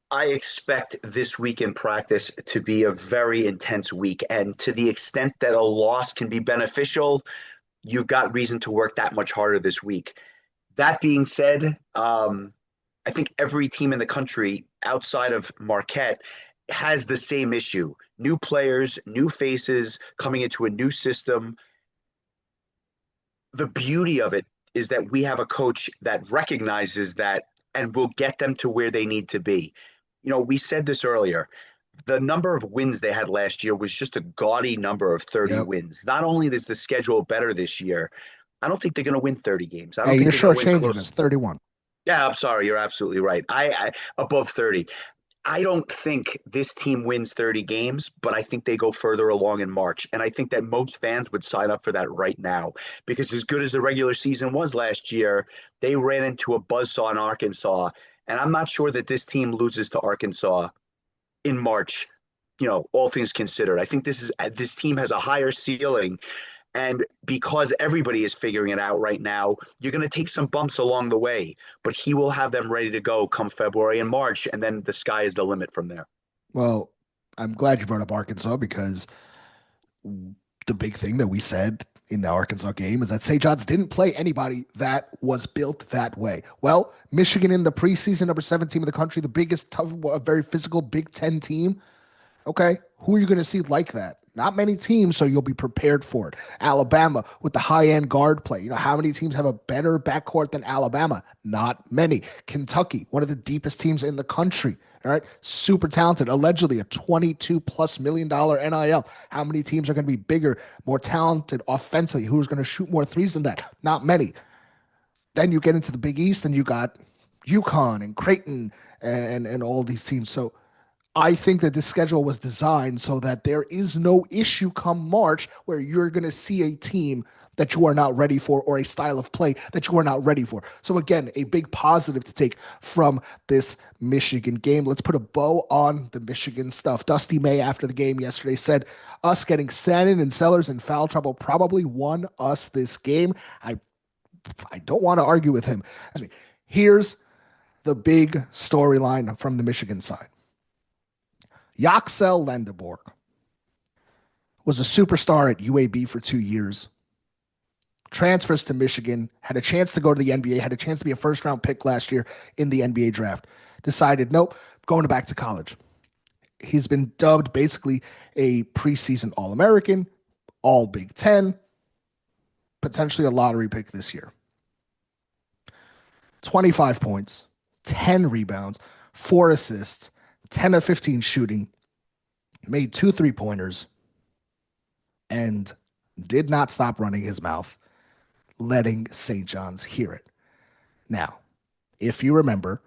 I expect this week in practice to be a very intense week. And to the extent that a loss can be beneficial, you've got reason to work that much harder this week. That being said, I think every team in the country outside of Marquette has the same issue. New players, new faces coming into a new system. The beauty of it is that we have a coach that recognizes that and will get them to where they need to be. We said this earlier. The number of wins they had last year was just a gaudy number of 30 Yep. wins. Not only is the schedule better this year, I don't think they're going to win 30 games. I Hey, don't think you're they're going to win shortchanging us. close. 31. Yeah, I'm sorry. You're absolutely right. I above 30. I don't think this team wins 30 games, but I think they go further along in March. And I think that most fans would sign up for that right now because as good as the regular season was last year, they ran into a buzzsaw in Arkansas. And I'm not sure that this team loses to Arkansas in March, all things considered. I think this team has a higher ceiling. And because everybody is figuring it out right now, you're going to take some bumps along the way, but he will have them ready to go come February and March, and then the sky is the limit from there. Well, I'm glad you brought up Arkansas because the big thing that we said in the Arkansas game is that St. John's didn't play anybody that was built that way. Well, Michigan in the preseason, number 7 team in the country, the biggest, tough, very physical Big Ten team. Okay. Who are you going to see like that? Not many teams, so you'll be prepared for it. Alabama with the high end guard play. How many teams have a better backcourt than Alabama? Not many. Kentucky, one of the deepest teams in the country. All right. Super talented. Allegedly a $22+ million NIL. How many teams are going to be bigger, more talented offensively? Who's going to shoot more threes than that? Not many. Then you get into the Big East and you got UConn and Creighton and all these teams. So I think that this schedule was designed so that there is no issue come March where you're going to see a team that you are not ready for or a style of play that you are not ready for. So again, a big positive to take from this Michigan game. Let's put a bow on the Michigan stuff. Dusty May after the game yesterday said us getting Shannon and Sellers in foul trouble probably won us this game. I don't want to argue with him. Here's the big storyline from the Michigan side. Yaxel Lendeborg was a superstar at UAB for 2 years, transfers to Michigan, had a chance to go to the NBA, had a chance to be a first-round pick last year in the NBA draft, decided, nope, going back to college. He's been dubbed basically a preseason All-American, All Big Ten, potentially a lottery pick this year. 25 points, 10 rebounds, 4 assists, 10 of 15 shooting, made 2 3-pointers, and did not stop running his mouth, letting St. John's hear it. Now, if you remember,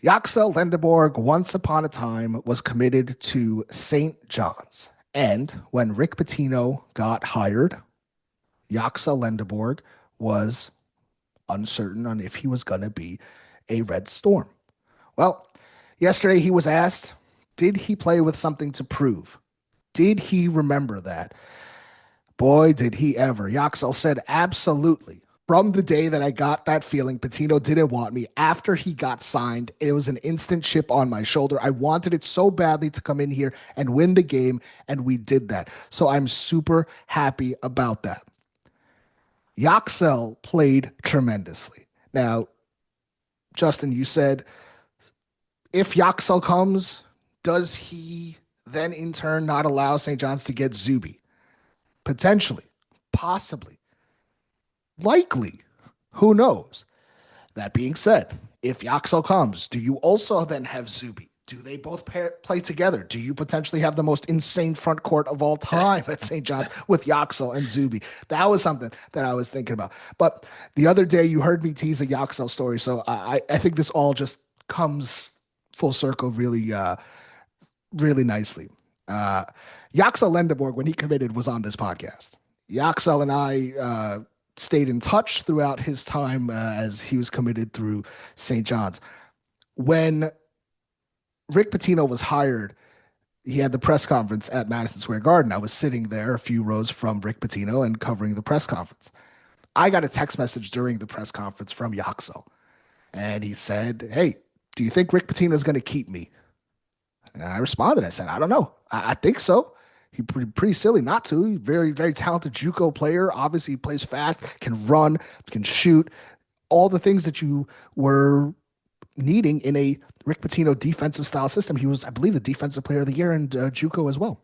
Yaxel Lendeborg once upon a time was committed to St. John's. And when Rick Pitino got hired, Yaxel Lendeborg was uncertain on if he was going to be a Red Storm. Well, yesterday he was asked, did he play with something to prove? Did he remember that? Boy, did he ever. Yaxel said, absolutely. From the day that I got that feeling, Patino didn't want me. After he got signed, it was an instant chip on my shoulder. I wanted it so badly to come in here and win the game, and we did that. So I'm super happy about that. Yaxel played tremendously. Now, Justin, you said if Yaxel comes, does he then in turn not allow St. John's to get Zuby? Potentially, possibly, likely. Who knows? That being said, if Yaxel comes, do you also then have Zuby? Do they both play together? Do you potentially have the most insane front court of all time at St. John's with Yaxel and Zuby? That was something that I was thinking about. But the other day, you heard me tease a Yaxel story, so I think this all just comes full circle really nicely. Uh, Yaxel Lendeborg, when he committed, was on this podcast. Yaxel and I stayed in touch throughout his time as he was committed through St. John's. When Rick Pitino was hired, he had the press conference at Madison Square Garden. I was sitting there a few rows from Rick Pitino and covering the press conference. I got a text message during the press conference from Yaxel, and he said, "Hey, do you think Rick Pitino is going to keep me?" And I responded. I said, "I don't know. I think so. He's pretty silly not to. He's very, very talented JUCO player. Obviously, he plays fast, can run, can shoot. All the things that you were needing in a Rick Pitino defensive style system. He was, I believe, the defensive player of the year in JUCO as well."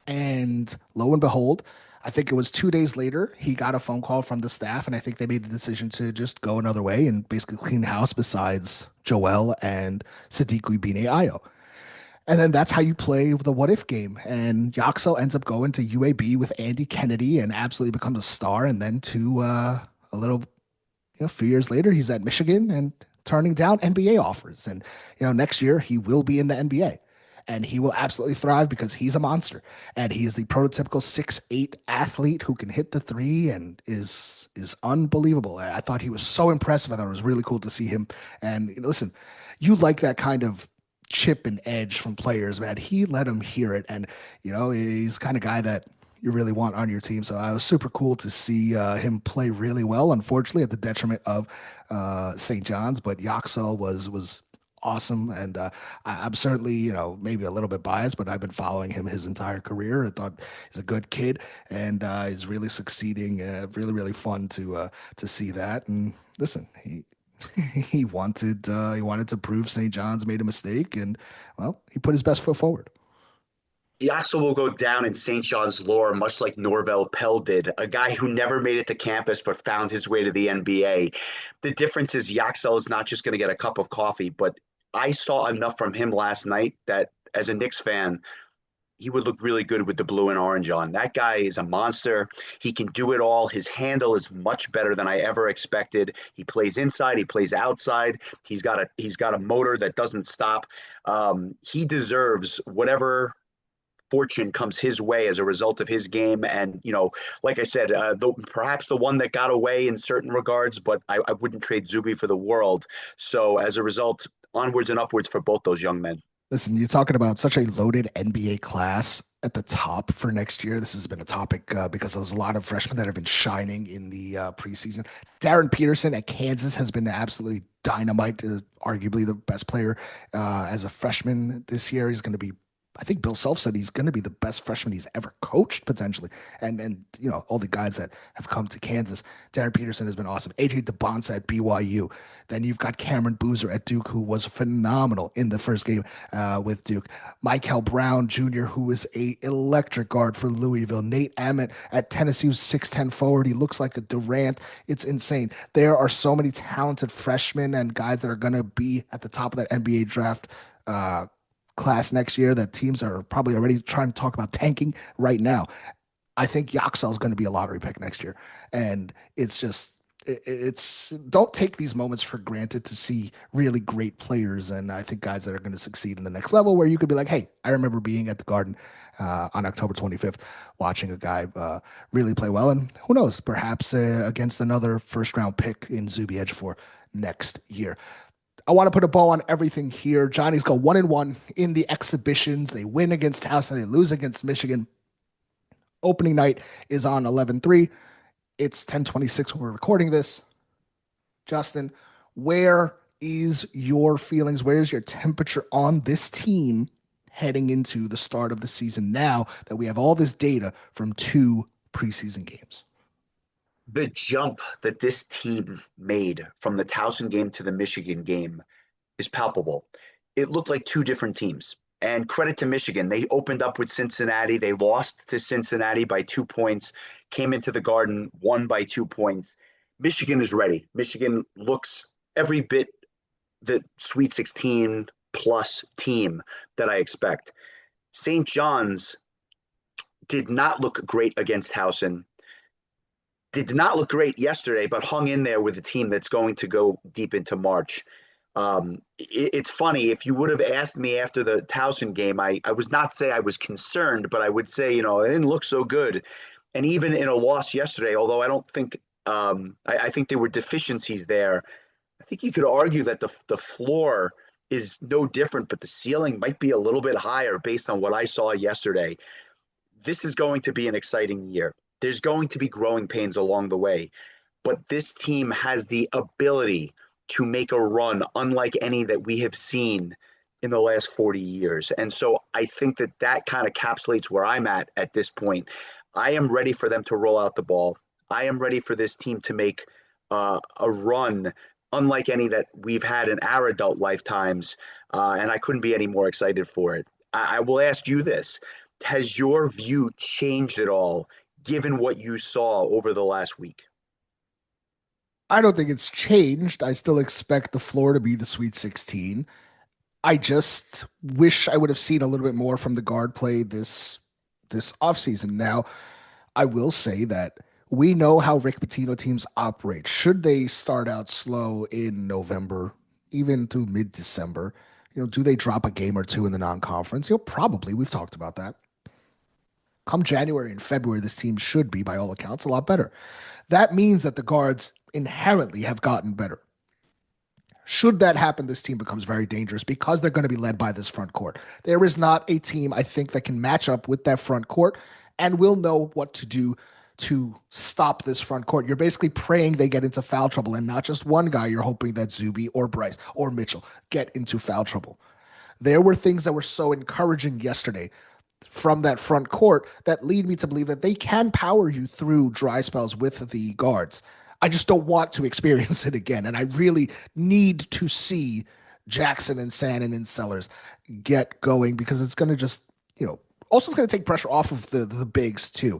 And lo and behold, I think it was 2 days later, he got a phone call from the staff, and I think they made the decision to just go another way and basically clean house besides Joel and Sadiq Ibine Ayo. And then that's how you play the what if game. And Yaxel ends up going to UAB with Andy Kennedy and absolutely becomes a star. And then to a little, a few years later, he's at Michigan and turning down NBA offers. And next year he will be in the NBA. And he will absolutely thrive because he's a monster. And he is the prototypical 6'8" athlete who can hit the three and is unbelievable. I thought he was so impressive. I thought it was really cool to see him. And listen, you like that kind of chip and edge from players, man. He let him hear it. And, he's the kind of guy that you really want on your team. So I was super cool to see him play really well, unfortunately, at the detriment of St. John's. But Yaxel was awesome. And I'm certainly, maybe a little bit biased, but I've been following him his entire career. I thought he's a good kid and he's really succeeding. Really, really fun to see that. And listen, he wanted to prove St. John's made a mistake, and well, he put his best foot forward. Yaxel will go down in St. John's lore, much like Norvell Pell did, a guy who never made it to campus but found his way to the NBA. The difference is Yaxel is not just going to get a cup of coffee, but I saw enough from him last night that as a Knicks fan, he would look really good with the blue and orange on. That guy is a monster. He can do it all. His handle is much better than I ever expected. He plays inside. He plays outside. He's got a motor that doesn't stop. He deserves whatever fortune comes his way as a result of his game. And, like I said, perhaps the one that got away in certain regards, but I wouldn't trade Zuby for the world. So as a result, onwards and upwards for both those young men. Listen, you're talking about such a loaded NBA class at the top for next year. This has been a topic because there's a lot of freshmen that have been shining in the preseason. Darren Peterson at Kansas has been absolutely dynamite, arguably the best player as a freshman this year. He's going to be, I think Bill Self said he's going to be the best freshman he's ever coached potentially. And all the guys that have come to Kansas. Darren Peterson has been awesome. AJ DeBonsa at BYU. Then you've got Cameron Boozer at Duke, who was phenomenal in the first game with Duke. Michael Brown Jr., who is a electric guard for Louisville. Nate Emmett at Tennessee, who's 6'10" forward. He looks like a Durant. It's insane. There are so many talented freshmen and guys that are going to be at the top of that NBA draft class next year that teams are probably already trying to talk about tanking right now. I think Yaxel is going to be a lottery pick next year. And it's don't take these moments for granted to see really great players. And I think guys that are going to succeed in the next level where you could be like, hey, I remember being at the Garden on October 25th, watching a guy really play well. And who knows, perhaps against another first round pick in Zuby Ejiofor next year. I want to put a bow on everything here. Johnnies go 1-1 in the exhibitions. They win against Towson. They lose against Michigan. Opening night is on 11/3. It's 10:26 when we're recording this. Justin, where is your feelings? Where's your temperature on this team heading into the start of the season now that we have all this data from two preseason games? The jump that this team made from the Towson game to the Michigan game is palpable. It looked like two different teams. And credit to Michigan. They opened up with Cincinnati. They lost to Cincinnati by 2 points, came into the Garden, won by 2 points. Michigan is ready. Michigan looks every bit the Sweet 16 plus team that I expect. St. John's did not look great against Towson, did not look great yesterday, but hung in there with a team that's going to go deep into March. It's funny. If you would have asked me after the Towson game, I would not say I was concerned, but I would say, it didn't look so good. And even in a loss yesterday, although I don't think, I think there were deficiencies there. I think you could argue that the floor is no different, but the ceiling might be a little bit higher based on what I saw yesterday. This is going to be an exciting year. There's going to be growing pains along the way, but this team has the ability to make a run unlike any that we have seen in the last 40 years. And so I think that kind of encapsulates where I'm at this point. I am ready for them to roll out the ball. I am ready for this team to make a run unlike any that we've had in our adult lifetimes. And I couldn't be any more excited for it. I will ask you this. Has your view changed at all given what you saw over the last week? I don't think it's changed. I still expect the floor to be the Sweet 16. I just wish I would have seen a little bit more from the guard play this offseason. Now, I will say that we know how Rick Pitino teams operate. Should they start out slow in November, even through mid-December, do they drop a game or two in the non-conference? Probably. We've talked about that. Come January and February, this team should be, by all accounts, a lot better. That means that the guards inherently have gotten better. Should that happen, this team becomes very dangerous because they're going to be led by this front court. There is not a team, I think, that can match up with that front court and will know what to do to stop this front court. You're basically praying they get into foul trouble, and not just one guy. You're hoping that Zuby or Bryce or Mitchell get into foul trouble. There were things that were so encouraging yesterday from that front court that lead me to believe that they can power you through dry spells with the guards. I just don't want to experience it again. And I really need to see Jackson and Sannon and Sellers get going because it's going to just, also it's going to take pressure off of the bigs too.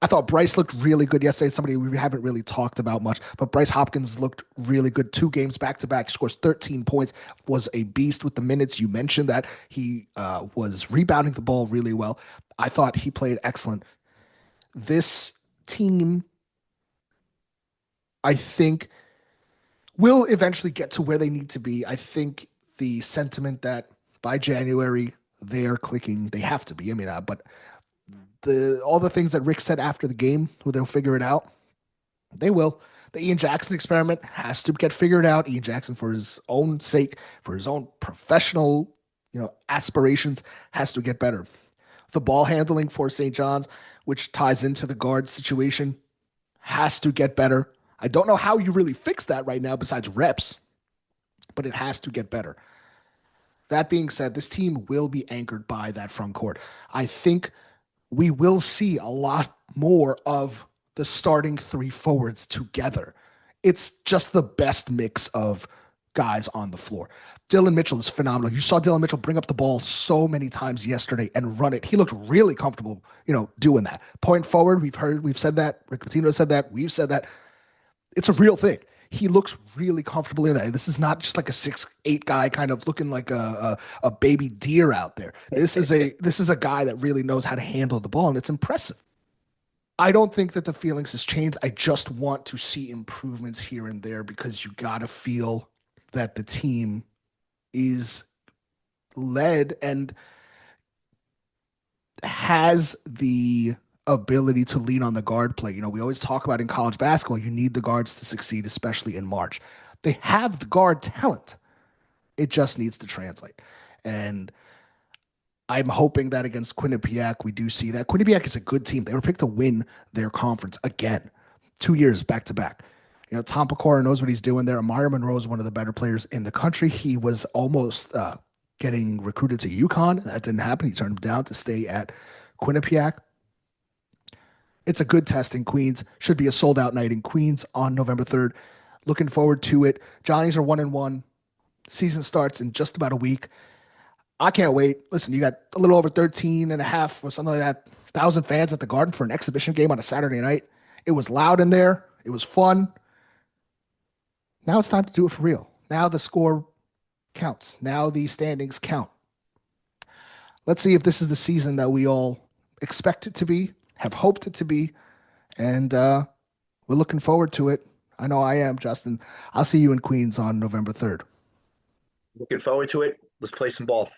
I thought Bryce looked really good yesterday. Somebody we haven't really talked about much, but Bryce Hopkins looked really good. 2 games back to back, scores 13 points, was a beast with the minutes. You mentioned that he was rebounding the ball really well. I thought he played excellent. This team, I think, will eventually get to where they need to be. I think the sentiment that by January they are clicking, they have to be. But all the things that Rick said after the game, who they'll figure it out, they will. The Ian Jackson experiment has to get figured out. Ian Jackson, for his own sake, for his own professional, aspirations, has to get better. The ball handling for St. John's, which ties into the guard situation, has to get better. I don't know how you really fix that right now besides reps, but it has to get better. That being said, this team will be anchored by that front court. I think we will see a lot more of the starting three forwards together. It's just the best mix of guys on the floor. Dylan Mitchell is phenomenal. You saw Dylan Mitchell bring up the ball so many times yesterday and run it. He looked really comfortable, doing that. Point forward, we've said that. Rick Pitino said that. We've said that. It's a real thing. He looks really comfortable in that. This is not just like a 6'8" guy kind of looking like a baby deer out there. This is a guy that really knows how to handle the ball, and it's impressive. I don't think that the feelings has changed. I just want to see improvements here and there because you got to feel that the team is led and has the ability to lean on the guard play. We always talk about in college basketball, you need the guards to succeed, especially in March. They have the guard talent. It just needs to translate. And I'm hoping that against Quinnipiac, we do see that. Quinnipiac is a good team. They were picked to win their conference again, 2 years back to back. Tom Pecora knows what he's doing there. Amari Monroe is one of the better players in the country. He was almost getting recruited to UConn. That didn't happen. He turned him down to stay at Quinnipiac. It's a good test in Queens. Should be a sold out night in Queens on November 3rd. Looking forward to it. Johnnies are 1-1. Season starts in just about a week. I can't wait. Listen, you got a little over 13 and a half or something like that, 1,000 fans at the Garden for an exhibition game on a Saturday night. It was loud in there. It was fun. Now it's time to do it for real. Now the score counts. Now the standings count. Let's see if this is the season that we all expect it to be, have hoped it to be, and we're looking forward to it. I know I am, Justin. I'll see you in Queens on November 3rd. Looking forward to it. Let's play some ball.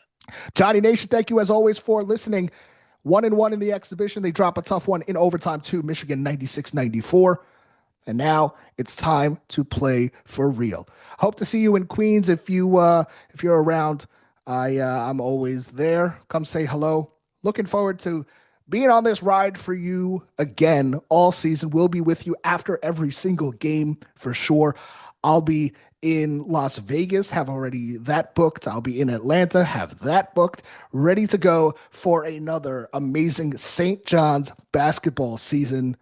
Johnny Nation, thank you as always for listening. 1-1 in the exhibition. They drop a tough one in overtime to Michigan 96-94. And now it's time to play for real. Hope to see you in Queens if you're around. I'm always there. Come say hello. Looking forward to being on this ride for you again all season. We'll be with you after every single game for sure. I'll be in Las Vegas, have already that booked. I'll be in Atlanta, have that booked, ready to go for another amazing St. John's basketball season.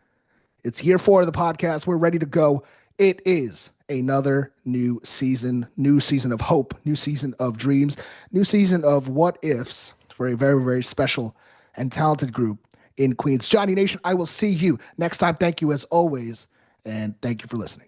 It's year 4 of the podcast. We're ready to go. It is another new season of hope, new season of dreams, new season of what ifs for a very, very special and talented group in Queens. Johnny Nation, I will see you next time. Thank you as always, and thank you for listening.